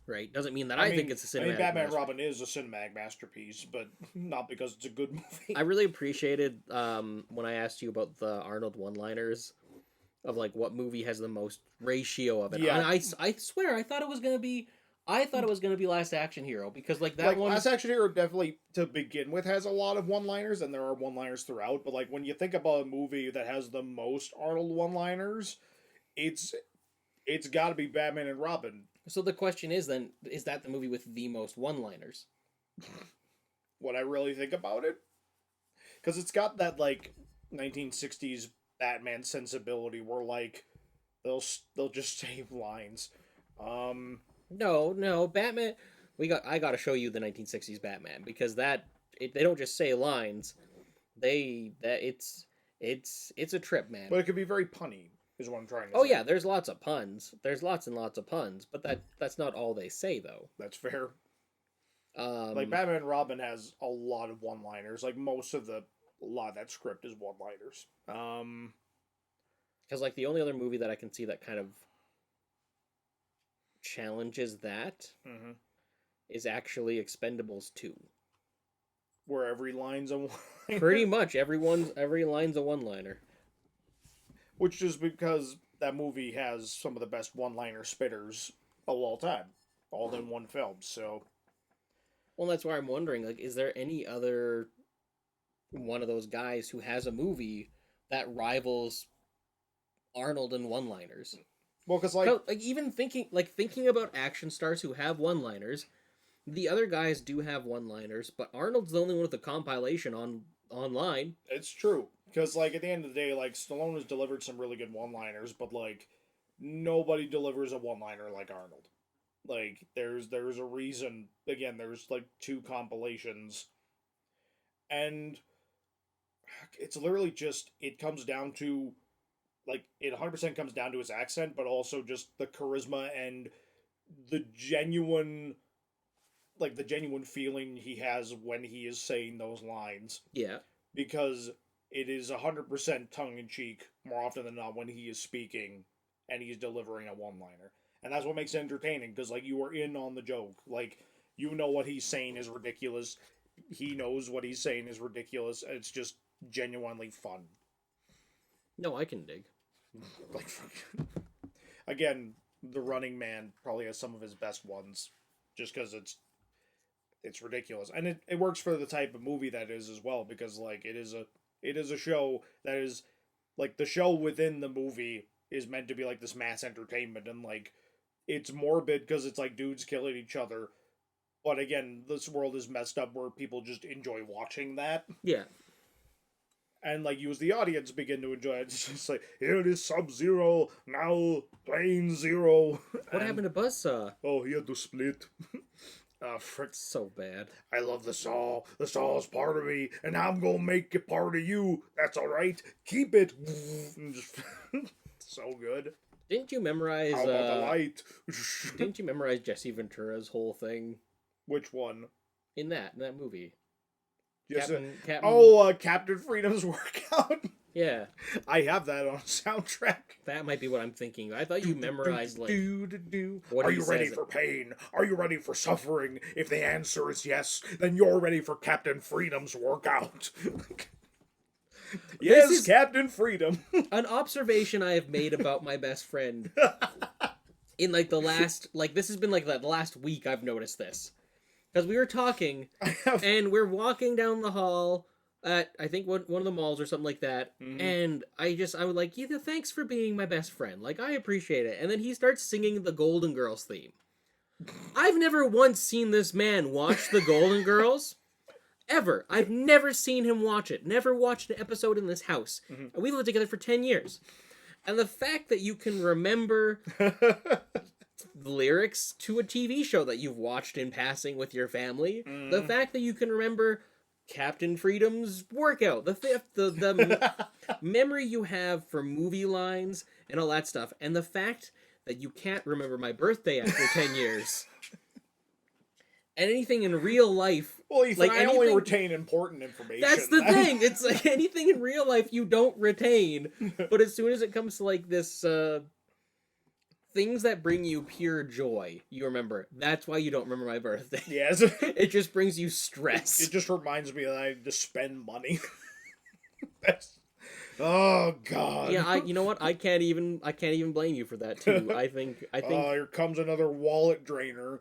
Right? Doesn't mean that I think it's a cinematic Batman and Robin is a cinematic masterpiece, but not because it's a good movie. I really appreciated when I asked you about the Arnold one-liners of what movie has the most ratio of it. Yeah. And I swear I thought it was gonna be Last Action Hero, because that one... Last Action Hero definitely, to begin with, has a lot of one-liners, and there are one-liners throughout, but when you think about a movie that has the most Arnold one-liners, it's got to be Batman and Robin. So the question is then, is that the movie with the most one-liners? What I really think about it? Because it's got that 1960s Batman sensibility where they'll just say lines. No, Batman. I got to show you the 1960s Batman, because they don't just say lines. It's a trip, man. But it could be very punny, is what I'm trying to say. Oh yeah, there's lots of puns. There's lots and lots of puns, but that's not all they say though. That's fair. Batman and Robin has a lot of one-liners. A lot of that script is one-liners. Because the only other movie that I can see that kind of challenges that is actually Expendables 2. Where every line's a one-liner. Pretty much every line's a one-liner. Which is because that movie has some of the best one-liner spitters of all time, all in one film. So, well, that's why I'm wondering, is there any other one of those guys who has a movie that rivals Arnold in one-liners. Well, because Even thinking about action stars who have one-liners, the other guys do have one-liners, but Arnold's the only one with a compilation online. it's true. Because like at the end of the day, like Stallone has delivered some really good one-liners, but like nobody delivers a one-liner like Arnold. Like there's a reason. Again, there's like 2 compilations, and it's literally just it comes down to like it 100% comes down to his accent, but also just the charisma and the genuine feeling he has when he is saying those lines. Yeah. Because it is 100% tongue in cheek more often than not when he is speaking and he's delivering a one-liner. And that's what makes it entertaining, because like you are in on the joke. Like you know what he's saying is ridiculous. He knows what he's saying is ridiculous. It's just genuinely fun. No, I can dig. Like again, The Running Man probably has some of his best ones, just because it's ridiculous, and it works for the type of movie that is as well, because like it is a show that is like the show within the movie is meant to be like this mass entertainment, and like it's morbid because it's like dudes killing each other, but again, this world is messed up where people just enjoy watching that. Yeah. And, like, you as the audience begin to enjoy it. It's just like, here it is Sub-Zero, now Plane Zero. What happened to Buzzsaw? Oh, he had to split. Frick. So bad. I love the saw. The saw is part of me, and I'm gonna make it part of you. That's alright. Keep it. And just so good. Didn't you memorize... How about the light? Didn't you memorize Jesse Ventura's whole thing? Which one? In that movie. Yes, Captain... Captain Freedom's Workout. Yeah. I have that on soundtrack. That might be what I'm thinking. I thought you memorized, like... What Are you ready for pain? Are you ready for suffering? If the answer is yes, then you're ready for Captain Freedom's Workout. Yes, is Captain Freedom. An observation I have made about my best friend. In, like, the last... Like, this has been, like, the last week I've noticed this. Because we were talking, and we're walking down the hall at, I think, one of the malls or something like that, and I was like, yeah, thanks for being my best friend. Like, I appreciate it. And then he starts singing the Golden Girls theme. I've never once seen this man watch the Golden Girls. Ever. I've never seen him watch it. Never watched an episode in this house. And we lived together for 10 years. And the fact that you can remember... lyrics to a TV show that you've watched in passing with your family, the fact that you can remember Captain Freedom's Workout, the memory you have for movie lines and all that stuff, and the fact that you can't remember my birthday after 10 years. And anything in real life... Well, Ethan, like I only retain important information. That's the thing! It's like anything in real life you don't retain, but as soon as it comes to like this... things that bring you pure joy, you remember. That's why you don't remember my birthday. Yes. It just brings you stress. It just reminds me that I need to spend money. Oh God. Yeah, you know what? I can't even blame you for that too. I think. Here comes another wallet drainer.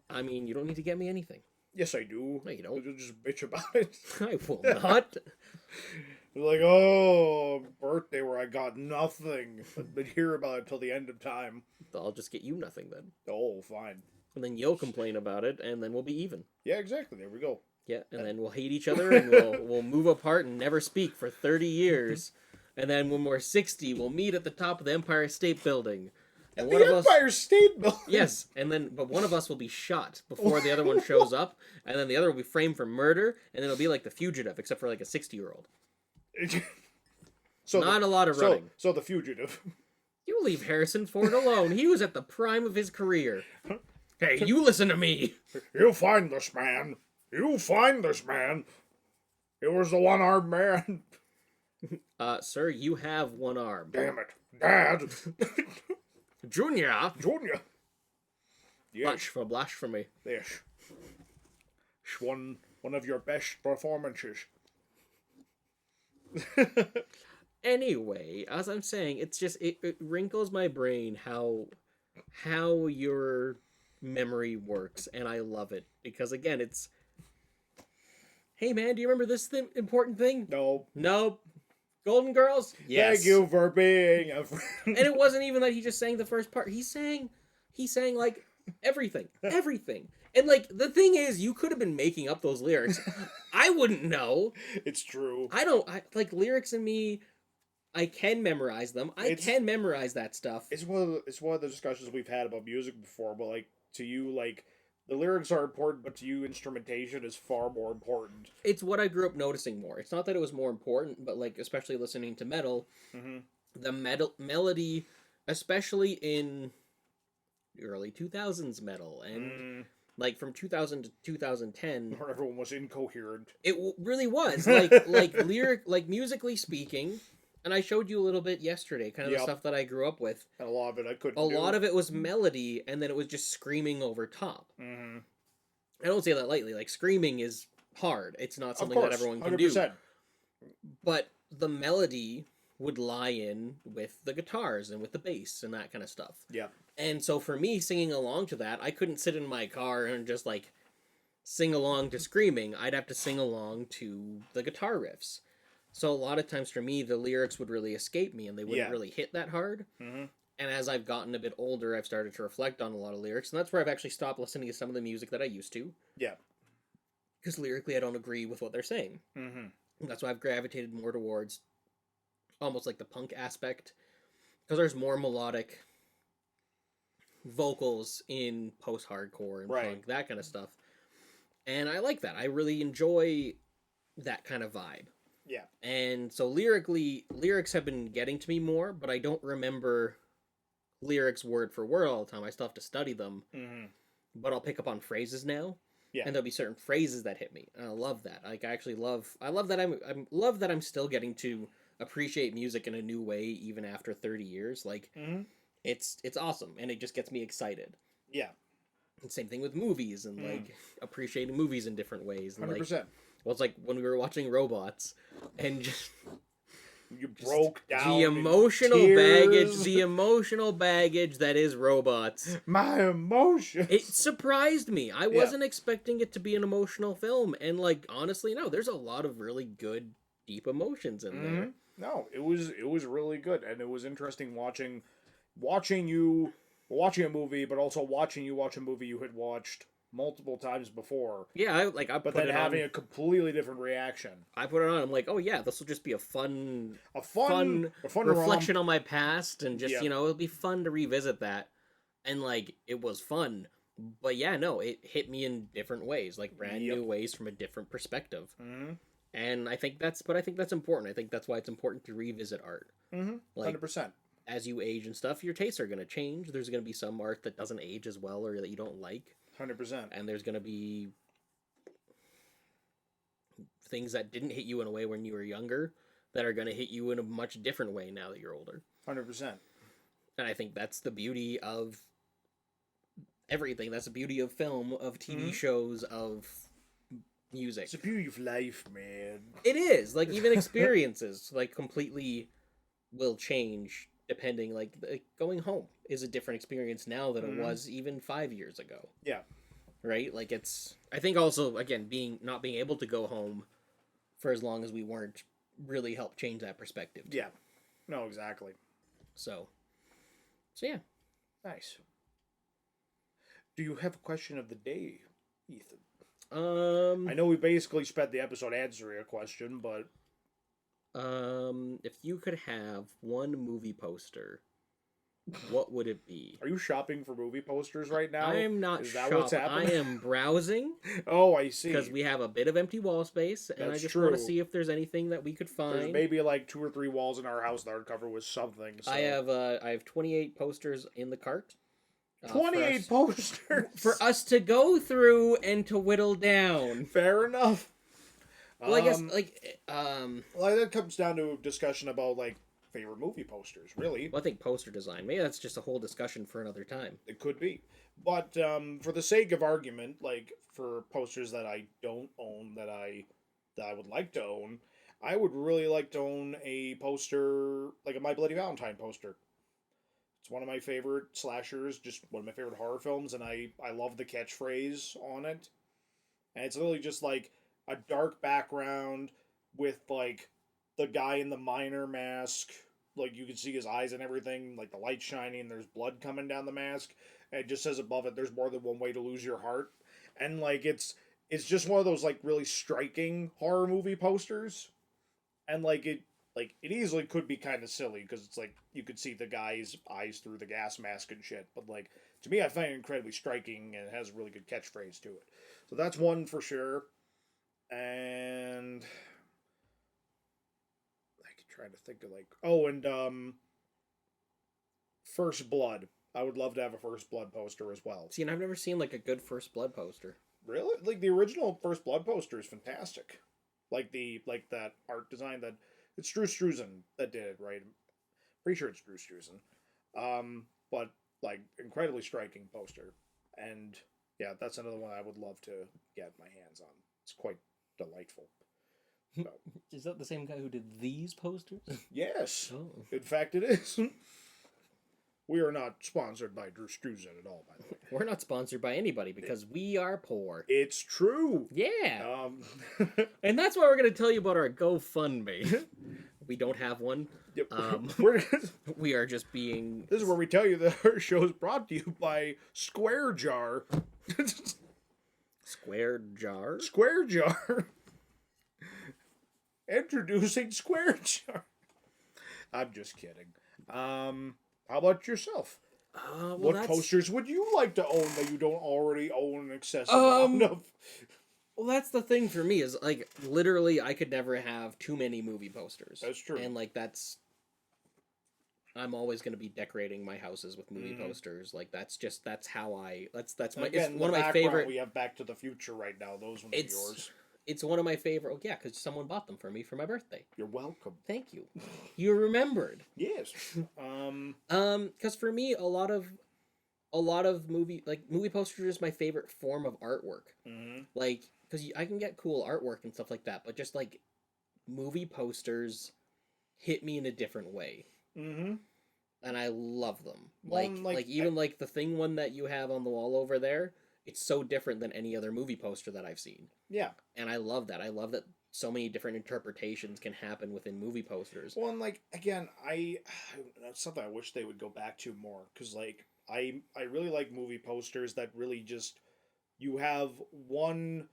I mean, you don't need to get me anything. Yes, I do. No, you don't. You'll just bitch about it. I will not. Like, oh, birthday where I got nothing. But hear about it till the end of time. I'll just get you nothing then. Oh, fine. And then you'll complain about it, and then we'll be even. Yeah, exactly. There we go. Yeah, and then we'll hate each other, and we'll move apart and never speak for 30 years. And then when we're 60, we'll meet at the top of the Empire State Building. And the Empire State Building? Yes, but one of us will be shot before the other one shows up, and then the other will be framed for murder, and then it'll be like The Fugitive, except for like a 60-year-old. A lot of running. So The Fugitive. You leave Harrison Ford alone. He was at the prime of his career. Hey, you listen to me. You find this man. You find this man. It was the one-armed man. Sir, you have one arm. Damn it. Dad. Junior. Yes. Much for blasphemy. Yes. It's one of your best performances. Anyway, as I'm saying, it's just it wrinkles my brain how your memory works, and I love it because again, it's hey man, do you remember this important thing? No. Nope. Golden Girls? Yes. Thank you for being a friend. And it wasn't even that he just sang the first part. He sang like everything. Everything. And like the thing is, you could have been making up those lyrics. I wouldn't know. It's true. I like lyrics in me. I can memorize them. I can memorize that stuff. It's one of the discussions we've had about music before, but like to you, like the lyrics are important, but to you, instrumentation is far more important. It's what I grew up noticing more. It's not that it was more important, but like especially listening to metal, the melody, especially in the early 2000s metal and like from 2000 to 2010, where everyone was incoherent. It really was like musically speaking. And I showed you a little bit yesterday, kind of the stuff that I grew up with. And a lot of it I couldn't do. A lot of it was melody, and then it was just screaming over top. Mm-hmm. I don't say that lightly. Like, screaming is hard. It's not something that everyone can 100%. Do. But the melody would lie in with the guitars and with the bass and that kind of stuff. Yeah. And so for me, singing along to that, I couldn't sit in my car and just, like, sing along to screaming. I'd have to sing along to the guitar riffs. So a lot of times for me, the lyrics would really escape me and they wouldn't really hit that hard. Mm-hmm. And as I've gotten a bit older, I've started to reflect on a lot of lyrics. And that's where I've actually stopped listening to some of the music that I used to. Yeah. Because lyrically, I don't agree with what they're saying. Mm-hmm. And that's why I've gravitated more towards almost like the punk aspect. Because there's more melodic vocals in post-hardcore and punk, that kind of stuff. And I like that. I really enjoy that kind of vibe. Yeah. And so lyrics have been getting to me more, but I don't remember lyrics word for word all the time. I still have to study them. Mm-hmm. But I'll pick up on phrases now. Yeah. And there'll be certain phrases that hit me. And I love that. Like I love that I'm still getting to appreciate music in a new way even after 30 years. Like it's awesome and it just gets me excited. Yeah. And same thing with movies and like appreciating movies in different ways. And 100%. Like, well, it's like when we were watching Robots, and you broke down. The emotional baggage that is Robots. My emotions. It surprised me. I wasn't expecting it to be an emotional film, and like honestly, no, there's a lot of really good, deep emotions in there. No, it was really good, and it was interesting watching you watching a movie, but also watching you watch a movie you had watched multiple times before. Yeah, but then having a completely different reaction. I put it on. I'm like, oh yeah, this will just be a fun reflection on my past, and just it'll be fun to revisit that. And like, it was fun, but yeah, no, it hit me in different ways, like brand new ways from a different perspective. Mm-hmm. And I think that's important. I think that's why it's important to revisit art. Mm-hmm. 100%. As you age and stuff, your tastes are going to change. There's going to be some art that doesn't age as well or that you don't like. 100%. And there's going to be things that didn't hit you in a way when you were younger that are going to hit you in a much different way now that you're older. 100%. And I think that's the beauty of everything. That's the beauty of film, of TV shows, of music. It's the beauty of life, man. It is. Like, even experiences, like, completely will change depending, like going home is a different experience now than it was even 5 years ago. Yeah. Right? Like I think also, again, not being able to go home for as long as we weren't really helped change that perspective. Yeah. No, exactly. So yeah. Nice. Do you have a question of the day, Ethan? I know we basically spent the episode answering a question, but if you could have one movie poster, what would it be? Are you shopping for movie posters right now? I am not shopping. What's happening? I am browsing. Oh, I see. Because we have a bit of empty wall space, and I just want to see if there's anything that we could find. There's maybe like 2 or 3 walls in our house that are covered with something. So. I have 28 posters in the cart. 28 posters for us to go through and to whittle down. Fair enough. Well, I guess well, that comes down to a discussion about like favorite movie posters, really. Well, I think poster design. Maybe that's just a whole discussion for another time. It could be, but for the sake of argument, like for posters that I don't own that I would like to own, I would really like to own a poster like a My Bloody Valentine poster. It's one of my favorite slashers, just one of my favorite horror films, and I love the catchphrase on it. And it's literally just like a dark background with like the guy in the miner mask. Like you can see his eyes and everything, like the light shining, there's blood coming down the mask, and it just says above it, "There's more than one way to lose your heart." And like it's just one of those like really striking horror movie posters. And it easily could be kind of silly because it's like you could see the guy's eyes through the gas mask and shit. But like to me, I find it incredibly striking and it has a really good catchphrase to it. So that's one for sure. And I could try to think of First Blood. I would love to have a First Blood poster as well. See, and I've never seen like a good First Blood poster. Really? Like the original First Blood poster is fantastic. Like that art design that it's Drew Struzan that did it, right? Pretty sure it's Drew Struzan. But like incredibly striking poster. And yeah, that's another one I would love to get my hands on. It's quite delightful. So. Is that the same guy who did these posters? Yes. Oh. In fact, it is. We are not sponsored by Drew Struzan at all, by the way. We're not sponsored by anybody because we are poor. It's true. Yeah. And that's why we're going to tell you about our GoFundMe. We don't have one. Yep. We are just being... This is where we tell you that our show is brought to you by Square Jar. Square Jar? Square Jar. Introducing Square Jar. I'm just kidding. How about yourself? What posters would you like to own that you don't already own an excessive amount of? Well, that's the thing for me is, like, literally I could never have too many movie posters. That's true. And, like, I'm always going to be decorating my houses with movie posters. Like, that's how that's my, Again, it's one of my favorite. We have Back to the Future right now. Those ones are yours. It's one of my favorite. Oh, yeah, because someone bought them for me for my birthday. You're welcome. Thank you. You remembered. Yes. Because for me, a lot of movie posters is my favorite form of artwork. Mm-hmm. Like, because I can get cool artwork and stuff like that, but just like movie posters hit me in a different way. Mm-hmm. And I love them. Like the thing one that you have on the wall over there. It's so different than any other movie poster that I've seen. Yeah. And I love that. I love that so many different interpretations can happen within movie posters. Well, and like, again, that's something I wish they would go back to more. Because, like, I really like movie posters that really just, you have one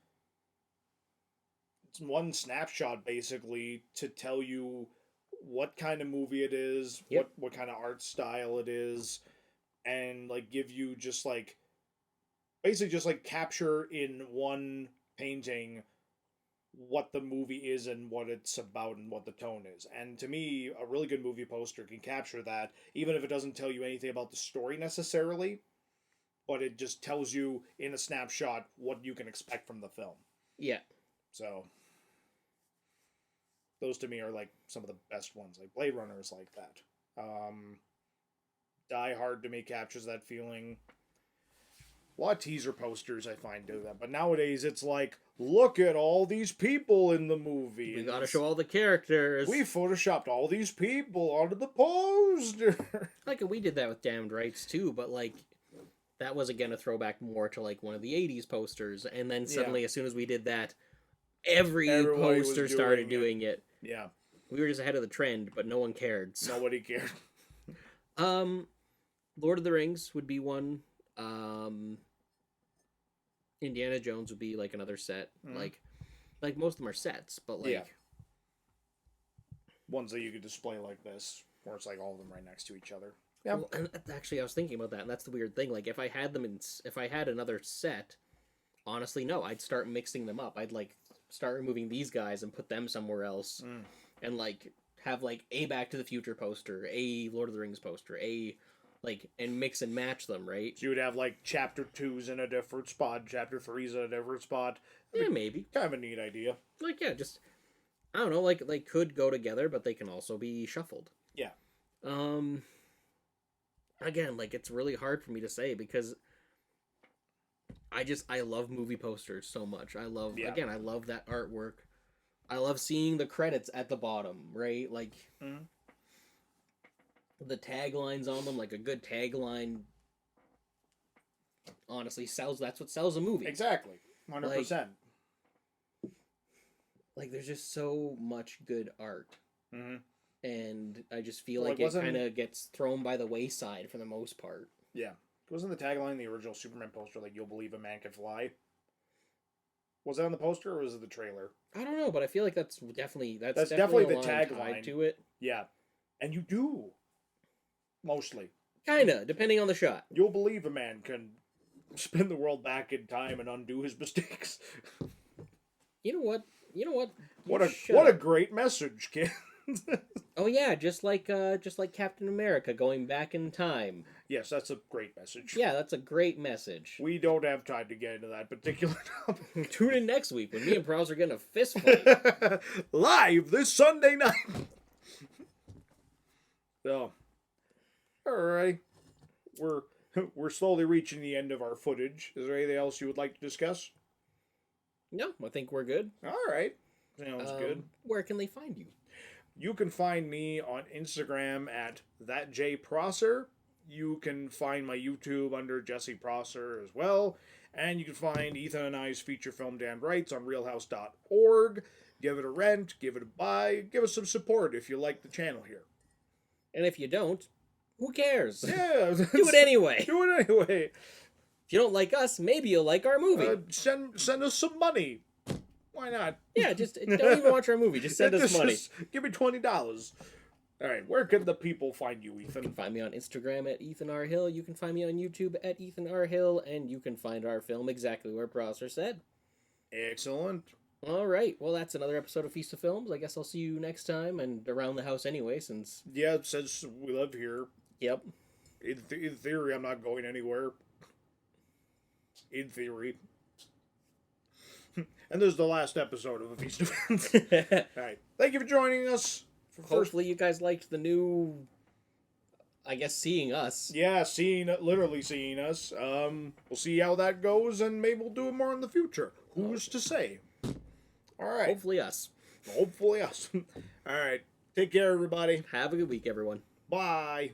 snapshot, basically, to tell you what kind of movie it is, yep. what kind of art style it is, and, like, give you just, like, basically just like capture in one painting what the movie is and what it's about and what the tone is. And to me, a really good movie poster can capture that, even if it doesn't tell you anything about the story necessarily, but it just tells you in a snapshot what you can expect from the film. Yeah. So those to me are like some of the best ones. Like Blade Runner is like that. Die Hard to me captures that feeling. A lot of teaser posters I find do that, but nowadays it's like, look at all these people in the movie. We gotta show all the characters. We photoshopped all these people onto the poster. Like, we did that with Damned Rights too, but like, that was again a throwback more to like one of the 80s posters, and then suddenly as soon as we did that, everybody poster started doing it. Yeah. We were just ahead of the trend, but no one cared. So. Nobody cared. Lord of the Rings would be one. Indiana Jones would be like another set. Like most of them are sets, but like ones that you could display like this, where it's like all of them right next to each other. Yeah. Well, and actually, I was thinking about that, and that's the weird thing. Like, if I had another set, honestly, no, I'd start mixing them up. I'd like start removing these guys and put them somewhere else, and like have like a Back to the Future poster, a Lord of the Rings poster, and mix and match them, right? So you would have, like, Chapter 2's in a different spot, Chapter 3's in a different spot. Yeah, maybe. Kind of a neat idea. Like, yeah, just, I don't know, like, they could go together, but they can also be shuffled. Yeah. Again, like, it's really hard for me to say, because I love movie posters so much. I love that artwork. I love seeing the credits at the bottom, right? Like... Mm-hmm. The taglines on them, like a good tagline, honestly sells. That's what sells a movie. Exactly, 100%. like there's just so much good art. Mm-hmm. And I just feel Like, like it wasn't- kind of gets thrown by the wayside for the most part. Yeah. Wasn't the tagline in the original Superman poster like, "You'll believe a man can fly"? Was that on the poster or was it the trailer? I don't know, but I feel like that's definitely That's a definitely the line tagline. tied to it. Yeah. And you do. Mostly. Kinda, depending on the shot. You'll believe a man can spin the world back in time and undo his mistakes. You know what? What Shut a up. great message, kid. Oh yeah, just like Captain America going back in time. Yes, that's a great message. Yeah, that's a great message. We don't have time to get into that particular topic. Tune in next week when me and Prowse are getting a fist fight. Live this Sunday night. So, alright. We're slowly reaching the end of our footage. Is there anything else you would like to discuss? No, I think we're good. Alright. Sounds good. Where can they find you? You can find me on Instagram at thatjprosser. You can find my YouTube under Jesse Prosser as well. And you can find Ethan and I's feature film Damned Rights on realhouse.org. Give it a rent, give it a buy, give us some support if you like the channel here. And if you don't, who cares? Yeah. Do it anyway. Do it anyway. If you don't like us, maybe you'll like our movie. Send us some money. Why not? Yeah, just don't even watch our movie. Just send us money. Just give me $20. All right, where can the people find you, You Ethan? can find me on Instagram at Ethan R. Hill. You can find me on YouTube at Ethan R. Hill. And you can find our film exactly where Prosser said. Excellent. All right. Well, that's another episode of Feast of Films. I guess I'll see you next time and around the house anyway, since... Yeah, since we live here, Yep. in theory, I'm not going anywhere. In theory. And this is the last episode of A Feast of Films. All right. Thank you for joining us. Hopefully you guys liked the new... I guess seeing us. Yeah, literally seeing us. We'll see how that goes, and maybe we'll do it more in the future. Who's to say? All right. Hopefully us. Hopefully us. All right. Take care, everybody. Have a good week, everyone. Bye.